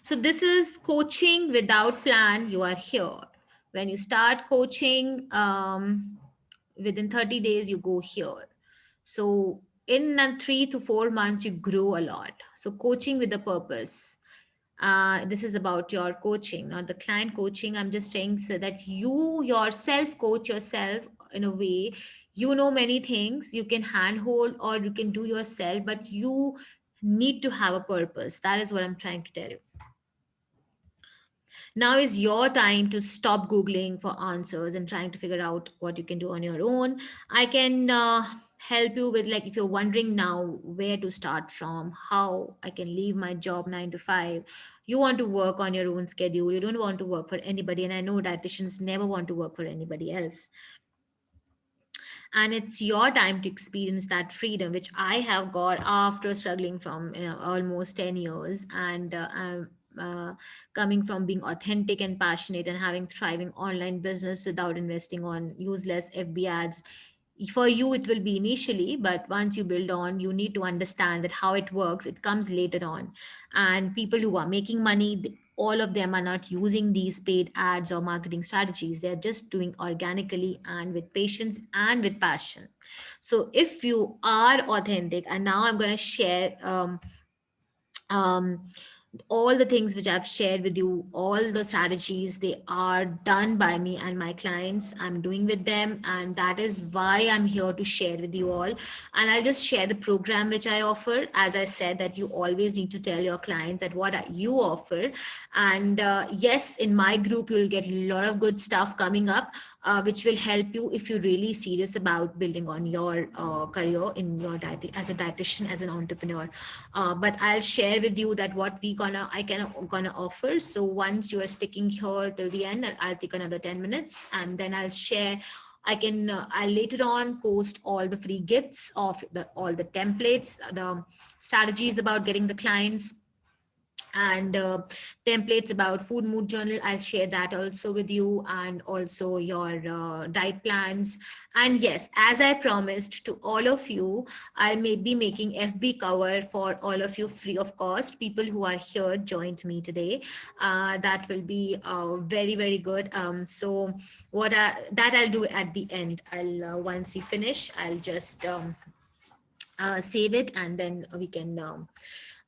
so this is coaching without plan. You are here. When you start coaching, within 30 days, you go here. So in 3 to 4 months, you grow a lot. So coaching with a purpose. This is about your coaching, not the client coaching. I'm just saying so that you yourself coach yourself in a way. You know many things. You can handhold or you can do yourself, but you need to have a purpose. That is what I'm trying to tell you. Now is your time to stop googling for answers and trying to figure out what you can do on your own. I can help you with, like, if you're wondering now where to start from, how I can leave my job 9 to 5. You want to work on your own schedule, you don't want to work for anybody, and I know dietitians never want to work for anybody else. And it's your time to experience that freedom, which I have got after struggling from, almost 10 years. And I'm coming from being authentic and passionate and having thriving online business without investing on useless FB ads. For you it will be initially, but once you build on, you need to understand that how it works, it comes later on. And people who are making money, all of them are not using these paid ads or marketing strategies. They're just doing organically and with patience and with passion. So if you are authentic, and now I'm going to share um, all the things which I've shared with you, all the strategies, they are done by me and my clients. I'm doing with them, and that is why I'm here to share with you all. And I'll just share the program which I offer. As I said, that you always need to tell your clients that what you offer. And yes, in my group, you'll get a lot of good stuff coming up, which will help you if you're really serious about building on your career in your diet as a dietitian, as an entrepreneur. But I'll share with you that what I can gonna offer. So once you are sticking here till the end, I'll take another 10 minutes, and then I'll share. I'll later on post all the free gifts of all the templates, the strategies about getting the clients, and templates about food mood journal. I'll share that also with you, and also your diet plans. And yes, as I promised to all of you, I'll be making FB cover for all of you free of cost. People who are here joined me today, that will be very very good. So that I'll do at the end. I'll once we finish, I'll just save it, and then we can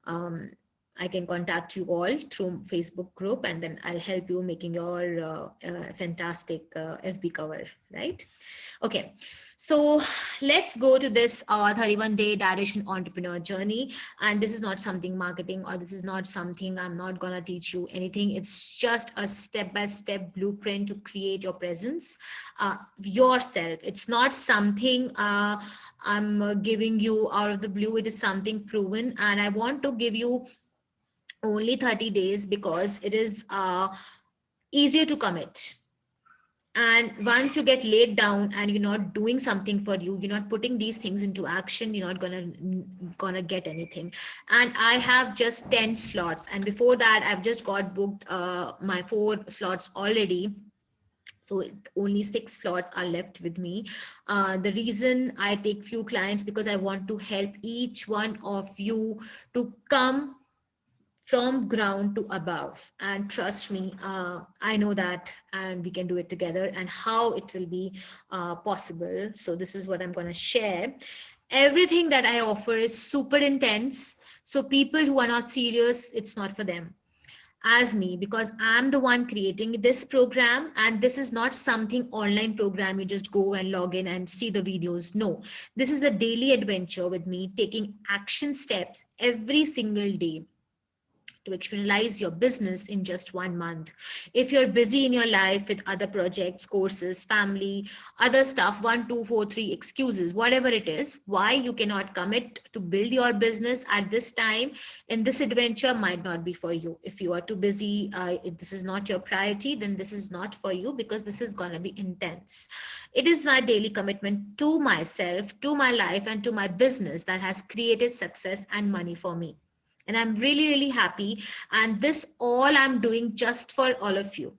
um, I can contact you all through Facebook group, and then I'll help you making your fantastic FB cover, right? Okay, so let's go to this 31-day dietitian entrepreneur journey. And this is not something marketing, or this is not something, I'm not gonna teach you anything. It's just a step-by-step blueprint to create your presence yourself. It's not something I'm giving you out of the blue. It is something proven, and I want to give you only 30 days because it is easier to commit. And once you get laid down and you're not doing something for you, you're not putting these things into action, you're not gonna get anything. And I have just 10 slots, and before that I've just got booked my 4 slots already. So only 6 slots are left with me. The reason I take few clients, because I want to help each one of you to come from ground to above. And trust me, I know that, and we can do it together, and how it will be possible. So this is what I'm going to share. Everything that I offer is super intense. So people who are not serious, it's not for them. as me, because I'm the one creating this program, and this is not something online program you just go and log in and see the videos. No, this is a daily adventure with me, taking action steps every single day to externalize your business in just 1 month. If you're busy in your life with other projects, courses, family, other stuff, 1, 2, 4, 3 excuses, whatever it is, why you cannot commit to build your business at this time in this adventure might not be for you. If you are too busy, if this is not your priority, then this is not for you, because this is going to be intense. It is my daily commitment to myself, to my life, and to my business that has created success and money for me, and I'm really really happy. And this all I'm doing just for all of you.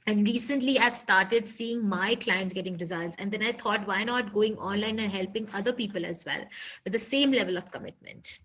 And recently I've started seeing my clients getting results, and then I thought, why not going online and helping other people as well with the same level of commitment.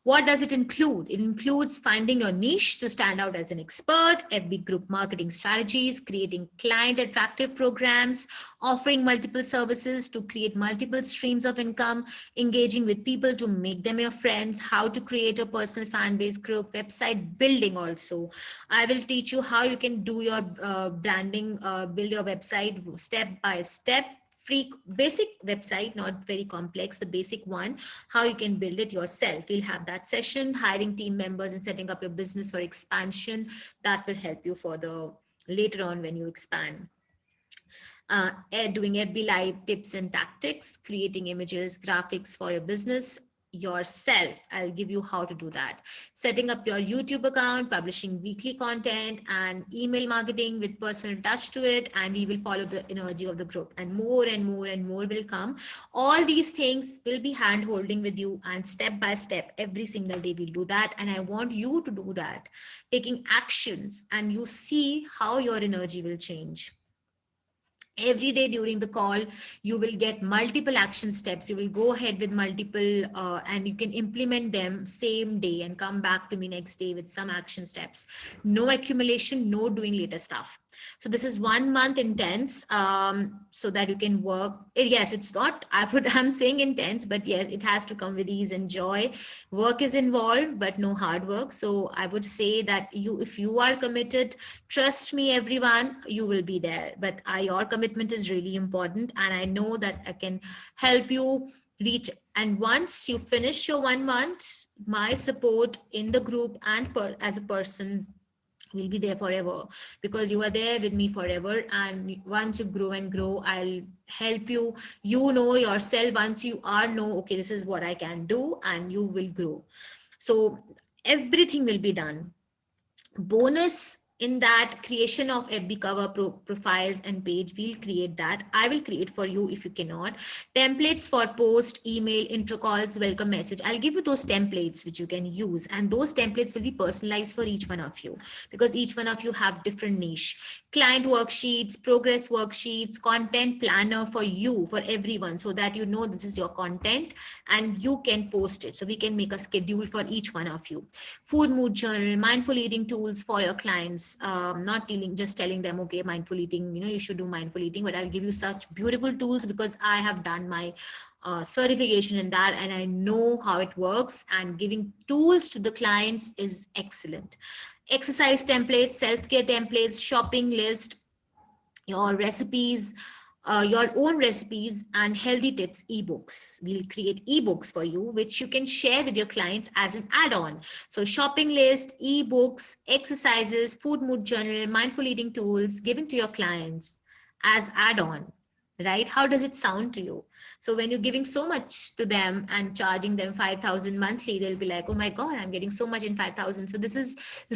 What does it include? It includes finding your niche to stand out as an expert, FB group marketing strategies, creating client attractive programs, offering multiple services to create multiple streams of income, engaging with people to make them your friends, how to create a personal fan base group, website building also. I will teach you how you can do your branding, build your website step by step, free basic website, not very complex, the basic one, how you can build it yourself. We'll have that session, hiring team members and setting up your business for expansion. That will help you further later on when you expand. Doing FB Live tips and tactics, creating images, graphics for your business yourself. I'll give you how to do that. Setting up your YouTube account, publishing weekly content, and email marketing with personal touch to it. And we will follow the energy of the group, and more and more and more will come. All these things will be hand holding with you, and step by step, every single day we'll do that. And I want you to do that, taking actions, and you see how your energy will change. Every day during the call you will get multiple action steps. You will go ahead with multiple and you can implement them same day and come back to me next day with some action steps. No accumulation, no doing later stuff. So this is 1 month intense, so that you can work. Yes, it's not, I'm saying intense, but yes, it has to come with ease and joy. Work is involved, but no hard work. So I would say that you, if you are committed, trust me everyone, you will be there. But your commitment is really important, and I know that I can help you reach. And once you finish your 1 month, my support in the group and as a person will be there forever, because you are there with me forever. And once you grow and grow, I'll help you. You know yourself, once you are know, okay, this is what I can do, and you will grow. So everything will be done. Bonus in that, creation of FB cover profiles and page, we'll create that. I will create for you if you cannot. Templates for post, email, intro calls, welcome message, I'll give you those templates which you can use, and those templates will be personalized for each one of you, because each one of you have different niche. Client worksheets, progress worksheets, content planner for you, for everyone, so that you know this is your content and you can post it. So we can make a schedule for each one of you. Food mood journal, mindful eating tools for your clients. Not dealing, just telling them, okay, mindful eating, you know, you should do mindful eating, but I'll give you such beautiful tools, because I have done my certification in that, and I know how it works, and giving tools to the clients is excellent. Exercise templates, self-care templates, shopping list, your recipes, your own recipes, and healthy tips ebooks. We'll create ebooks for you, which you can share with your clients as an add-on. So shopping list, ebooks, exercises, food mood journal, mindful eating tools, giving to your clients as add-on, right? How does it sound to you? So when you're giving so much to them and charging them 5,000 monthly, they'll be like, oh my God, I'm getting so much in 5,000. So this is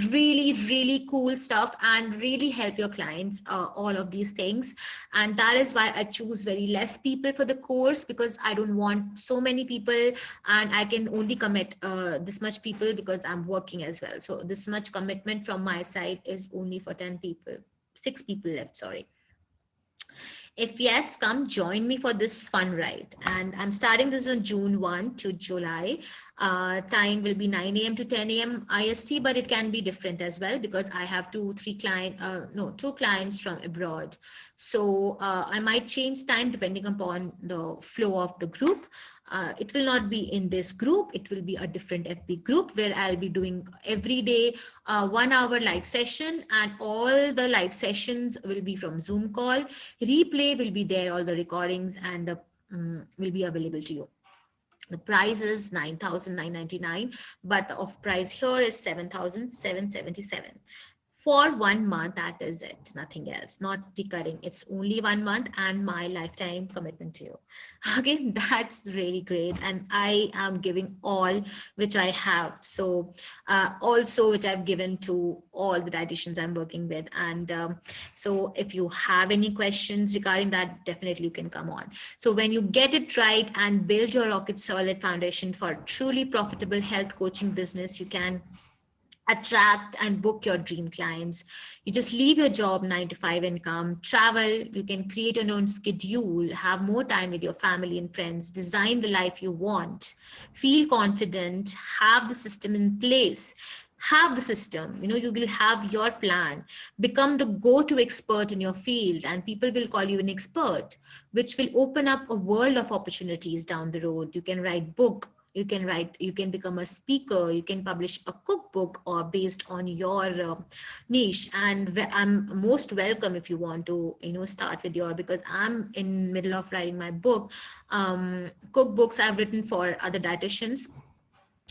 really, really cool stuff, and really help your clients, all of these things. And that is why I choose very less people for the course, because I don't want so many people, and I can only commit this much people because I'm working as well. So this much commitment from my side is only for 10 people, 6 people left, sorry. If yes, come join me for this fun ride. And I'm starting this on June 1 to July. Time will be 9 a.m. to 10 a.m. IST, but it can be different as well because I have two clients from abroad. So I might change time depending upon the flow of the group. It will not be in this group. It will be a different FB group where I'll be doing every day 1 hour live session, and all the live sessions will be from Zoom call. Replay will be there, all the recordings, and the will be available to you. The price is 9,999, but the off price here is 7,777 for 1 month. That is it, nothing else, not recurring. It's only 1 month and my lifetime commitment to you. Okay, that's really great, and I am giving all which I have. So also which I've given to all the dietitians I'm working with. And so if you have any questions regarding that, definitely you can come on. So when you get it right and build your rocket solid foundation for truly profitable health coaching business, you can attract and book your dream clients. You just leave your job 9 to 5 and come travel. You can create your own schedule, have more time with your family and friends, design the life you want, feel confident, have the system in place. Have the system, you will have your plan, become the go-to expert in your field, and people will call you an expert, which will open up a world of opportunities down the road. You can write book, you can become a speaker, you can publish a cookbook or based on your niche. And I'm most welcome if you want to start with your, because I'm in middle of writing my book. Cookbooks I've written for other dietitians,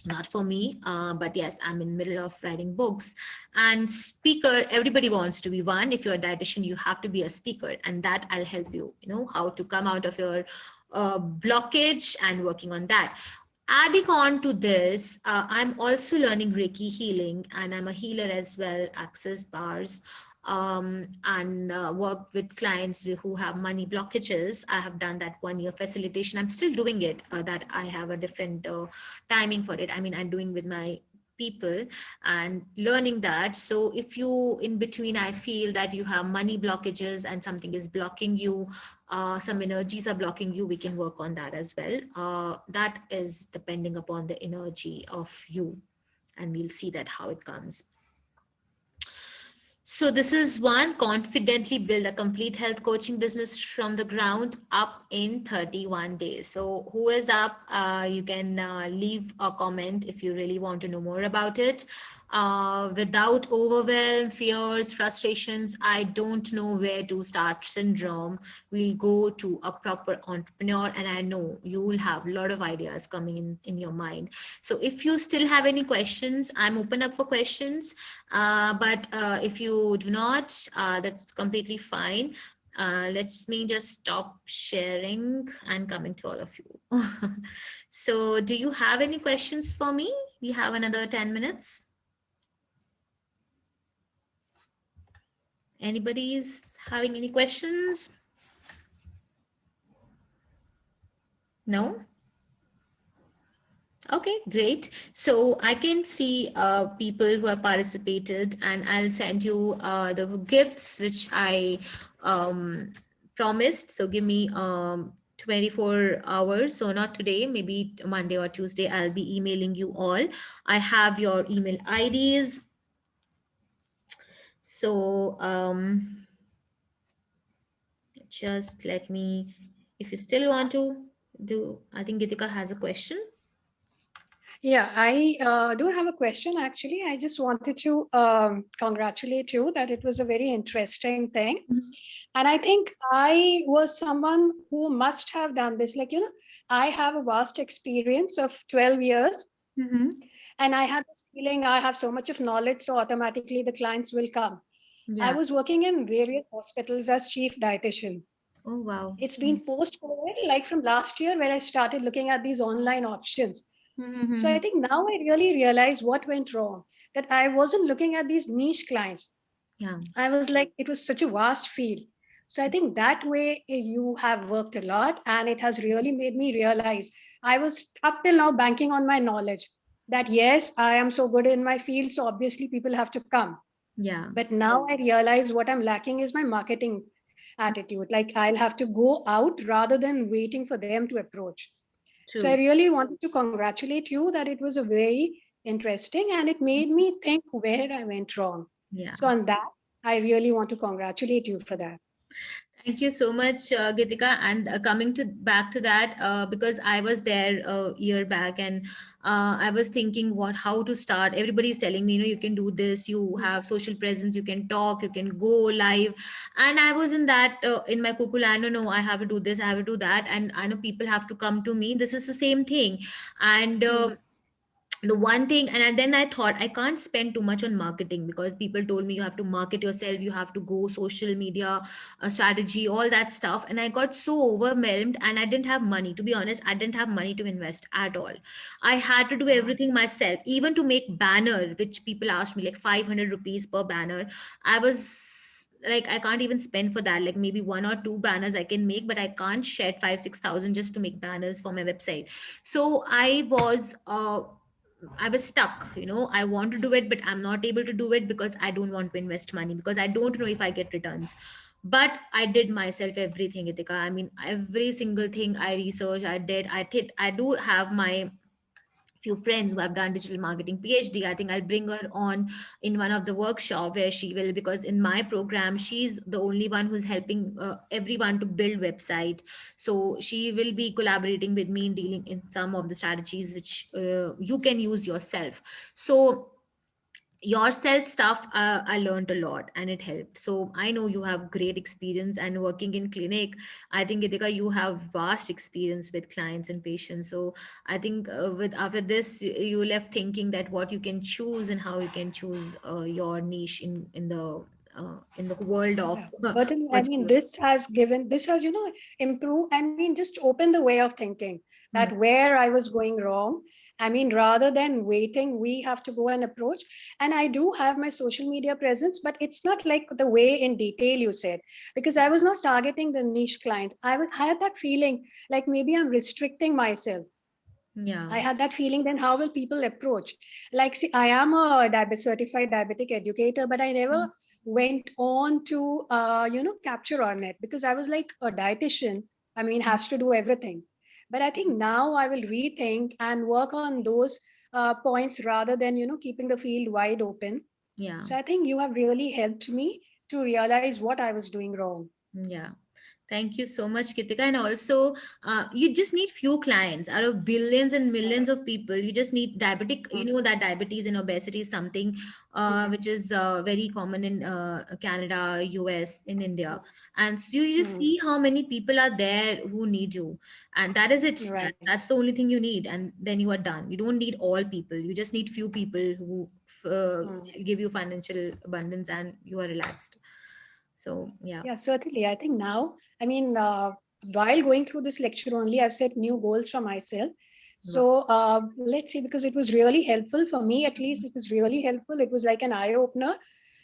not for me, but yes, I'm in middle of writing books. And speaker, everybody wants to be one. If you're a dietitian, you have to be a speaker, and that I'll help you, how to come out of your blockage and working on that. Adding on to this, I'm also learning Reiki healing, and I'm a healer as well, access bars, and work with clients who have money blockages. I have done that 1 year facilitation. I'm still doing it, that I have a different timing for it. I mean, I'm doing with my people and learning that. So if you in between, I feel that you have money blockages and something is blocking you, some energies are blocking you, we can work on that as well. That is depending upon the energy of you, and we'll see that how it comes. So this is one, confidently build a complete health coaching business from the ground up in 31 days. So who is up? You can leave a comment if you really want to know more about it. Without overwhelm, fears, frustrations, I don't know where to start syndrome, we'll go to a proper entrepreneur, and I know you will have a lot of ideas coming in your mind. So if you still have any questions, I'm open up for questions. But if you do not, that's completely fine. Let me just stop sharing and coming to all of you. So do you have any questions for me? We have another 10 minutes. Anybody is having any questions? No? Okay, great. So I can see people who have participated, and I'll send you the gifts which I promised. So give me 24 hours. So not today, maybe Monday or Tuesday, I'll be emailing you all. I have your email IDs. So just let me, if you still want to do, I think Gitika has a question. Yeah, I do have a question actually. I just wanted to congratulate you that it was a very interesting thing. And I think I was someone who must have done this. Like, I have a vast experience of 12 years, Mm-hmm. and I had this feeling I have so much of knowledge, so automatically the clients will come. I Yeah. was working in various hospitals as chief dietitian. Oh, wow. It's been post COVID, like from last year, where I started looking at these online options. So I Mm-hmm. think now I really realize what went wrong, that I wasn't looking at these niche clients. Yeah. I was like, it was such a vast field. So I think that way you have worked a lot, and it has really made me realize I was up till now banking on my knowledge that yes, I am so good in my field, so obviously people have to come. Yeah. But now I realize what I'm lacking is my marketing. attitude. Like I'll have to go out rather than waiting for them to approach. So I True. really wanted to congratulate you that it was a very interesting and it made me think where I went wrong. Yeah. So on that, I really want to congratulate you for that. Thank you so much, Gitika. And coming to back to that, because I was there a year back, and I was thinking how to start. Everybody's telling me, you can do this. You have social presence. You can talk. You can go live. And I was in that in my cuckoo land. No, I have to do this. I have to do that. And I know people have to come to me. This is the same thing. And Mm, the one thing, and then I thought I can't spend too much on marketing, because people told me you have to market yourself, you have to go social media, strategy, all that stuff, and I got so overwhelmed, and I didn't have money. To be honest, I didn't have money to invest at all. I had to do everything myself, even to make banner, which people asked me like 500 rupees per banner. I was like, I can't even spend for that. Like maybe one or two banners I can make, but I can't shed 5 6 thousand just to make banners for my website. So I was stuck. I want to do it, but I'm not able to do it because I don't want to invest money, because I don't know if I get returns. But I did myself everything, Itika. I mean, every single thing I researched, I did. I do have my few friends who have done digital marketing PhD. I think I'll bring her on in one of the workshop where she will, because in my program she's the only one who's helping everyone to build website. So she will be collaborating with me in dealing in some of the strategies which you can use yourself. So yourself stuff, I learned a lot and it helped. So I know you have great experience and working in clinic. I think, Gitika, you have vast experience with clients and patients. So I think with after this you left thinking that what you can choose and how you can choose your niche in the world of yeah, certainly. I what mean, you. this has, improved. I mean, just opened the way of thinking Hmm. that where I was going wrong. I mean, rather than waiting, we have to go and approach. And I do have my social media presence, but it's not like the way in detail you said, because I was not targeting the niche client. I had that feeling like maybe I'm restricting myself. Yeah. I had that feeling, then how will people approach? Like, see, I am a certified diabetic educator, but I never went on to, capture on it because I was like a dietitian. I mean, has to do everything. But I think now I will rethink and work on those points rather than, keeping the field wide open. Yeah. So I think you have really helped me to realize what I was doing wrong. Yeah. Thank you so much, Kitika. And also, you just need few clients out of billions and millions of people. You just need diabetic. You know that diabetes and obesity is something which is very common in Canada, US, in India. And so you just Mm, see how many people are there who need you. And that is it. right. That's the only thing you need. And then you are done. You don't need all people. You just need few people who Mm. give you financial abundance and you are relaxed. So, yeah. Yeah, certainly. I think now, I mean, while going through this lecture only, I've set new goals for myself. Wow. So let's see, because it was really helpful for me, at least it was really helpful. It was like an eye opener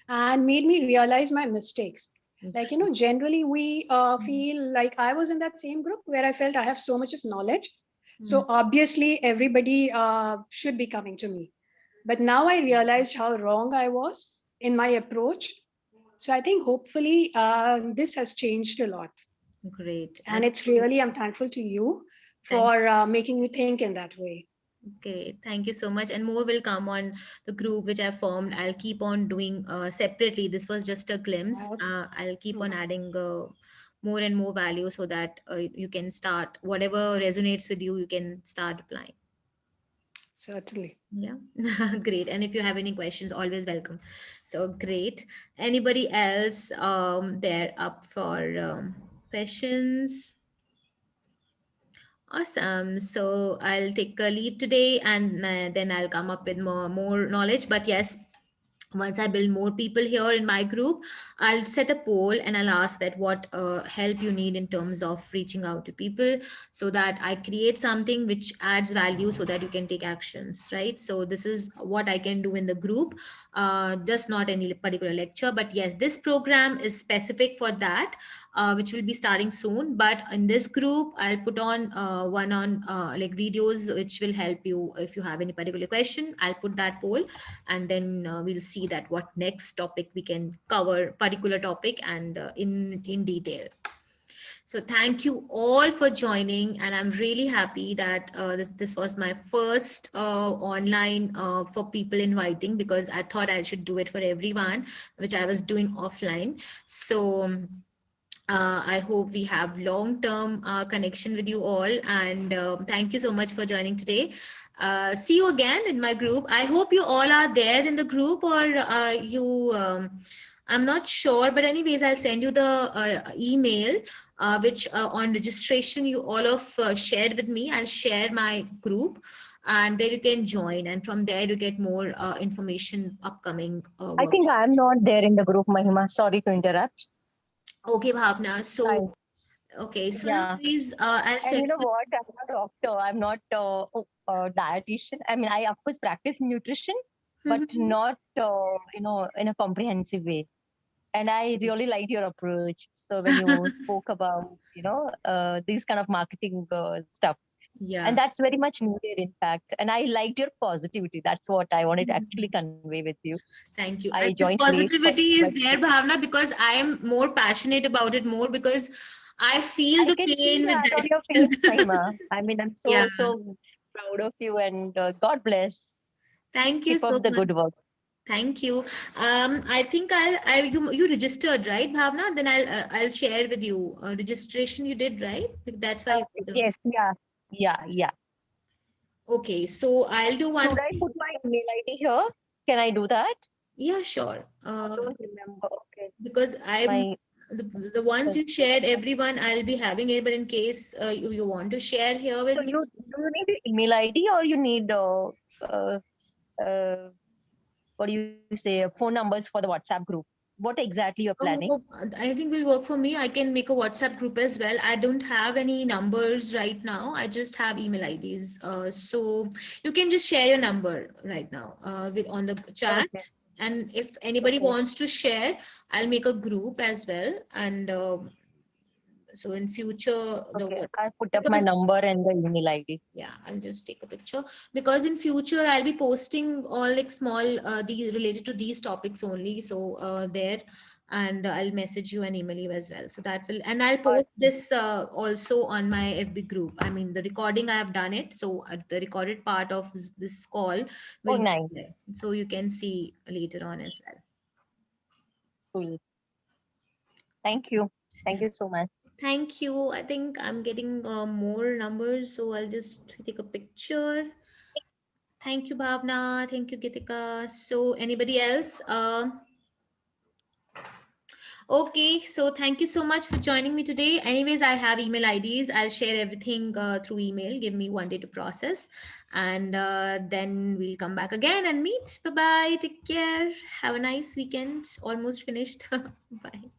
and made me realize my mistakes. Like, generally we feel like I was in that same group where I felt I have so much of knowledge. Mm. So obviously everybody should be coming to me. But now I realized how wrong I was in my approach. So I think hopefully this has changed a lot. Great. And it's really, I'm thankful to you Thank for making me think in that way. Okay, thank you so much. And more will come on the group which I formed. I'll keep on doing separately. This was just a glimpse. Right? I'll keep on Mhm. adding more and more value so that you can start whatever resonates with you, you can start applying. Certainly. Yeah, great. And if you have any questions, always welcome. So great. Anybody else there up for questions? Awesome. So I'll take a leave today and then I'll come up with more knowledge. But yes, once I build more people here in my group, I'll set a poll and I'll ask that what help you need in terms of reaching out to people, so that I create something which adds value so that you can take actions, right? So this is what I can do in the group, just not any particular lecture. But yes, this program is specific for that. which will be starting soon. But in this group, I'll put on one on like videos which will help you if you have any particular question. I'll put that poll, and then we'll see that what next topic we can cover, particular topic, and in detail. So thank you all for joining, and I'm really happy that this was my first online for people inviting, because I thought I should do it for everyone, which I was doing offline. So I hope we have long-term connection with you all, and thank you so much for joining today. See you again in my group. I hope you all are there in the group, or you. I'm not sure, but anyways, I'll send you the email, which on registration you all of shared with me. I'll share my group, and there you can join, and from there you get more information upcoming I work. think I'm not there in the group, Mahima. Sorry to interrupt. Okay, Bhavna. So I, okay, so no yeah. worries. I'll And send you know you. what? I'm not a doctor. I'm not a dietitian. I mean, I of course practice nutrition, but Mhm. not in a comprehensive way. And I really liked your approach. So when you spoke about these kind of marketing stuff, and Yeah. that's very much needed, in fact. And I liked your positivity. That's what I wanted to actually Mhm. convey with you. Thank you. I And this joined late, positivity but is there, Bhavna, because I am more passionate about it more, because I feel I the can see pain with that on your face, digestion. Mahima. I mean, I'm Yeah. so proud of you, and God bless. Thank you Keep so up the much. good work. Thank you. I think you registered, right, Bhavna? Then I'll share with you registration you did, right? That's why you got the. Yes, yeah. Okay, so I'll do one Should I thing. put my email ID here? Can I do that? Yeah, sure. I don't remember. Okay, Because I'm my the ones you shared, everyone I'll be having it, but in case you want to share here with so me. you do you need an email ID or you need uh, uh, what do you say phone numbers for the WhatsApp group? What exactly you're planning? Oh, I think will work for me. I can make a WhatsApp group as well. I don't have any numbers right now. I just have email IDs. So you can just share your number right now with on the chat. Okay, And if anybody okay, wants to share, I'll make a group as well. And so in future, okay. the I put up my because number and the email ID. yeah, I'll just take a picture, because in future I'll be posting all like small these related to these topics only, so there, and I'll message you and email you as well, so that will, and I'll post Okay. this also on my FB group. I mean, the recording I have done it, so the recorded part of this call Oh, will be nice, there, so you can see later on as well. cool. Thank you so much. Thank you. I think I'm getting more numbers, so I'll just take a picture. Thank you, Bhavna. Thank you, Gitika. So, anybody else? Okay, so thank you so much for joining me today. Anyways, I have email IDs. I'll share everything through email. Give me one day to process. And then we'll come back again and meet. Bye bye. Take care. Have a nice weekend. Almost finished. Bye.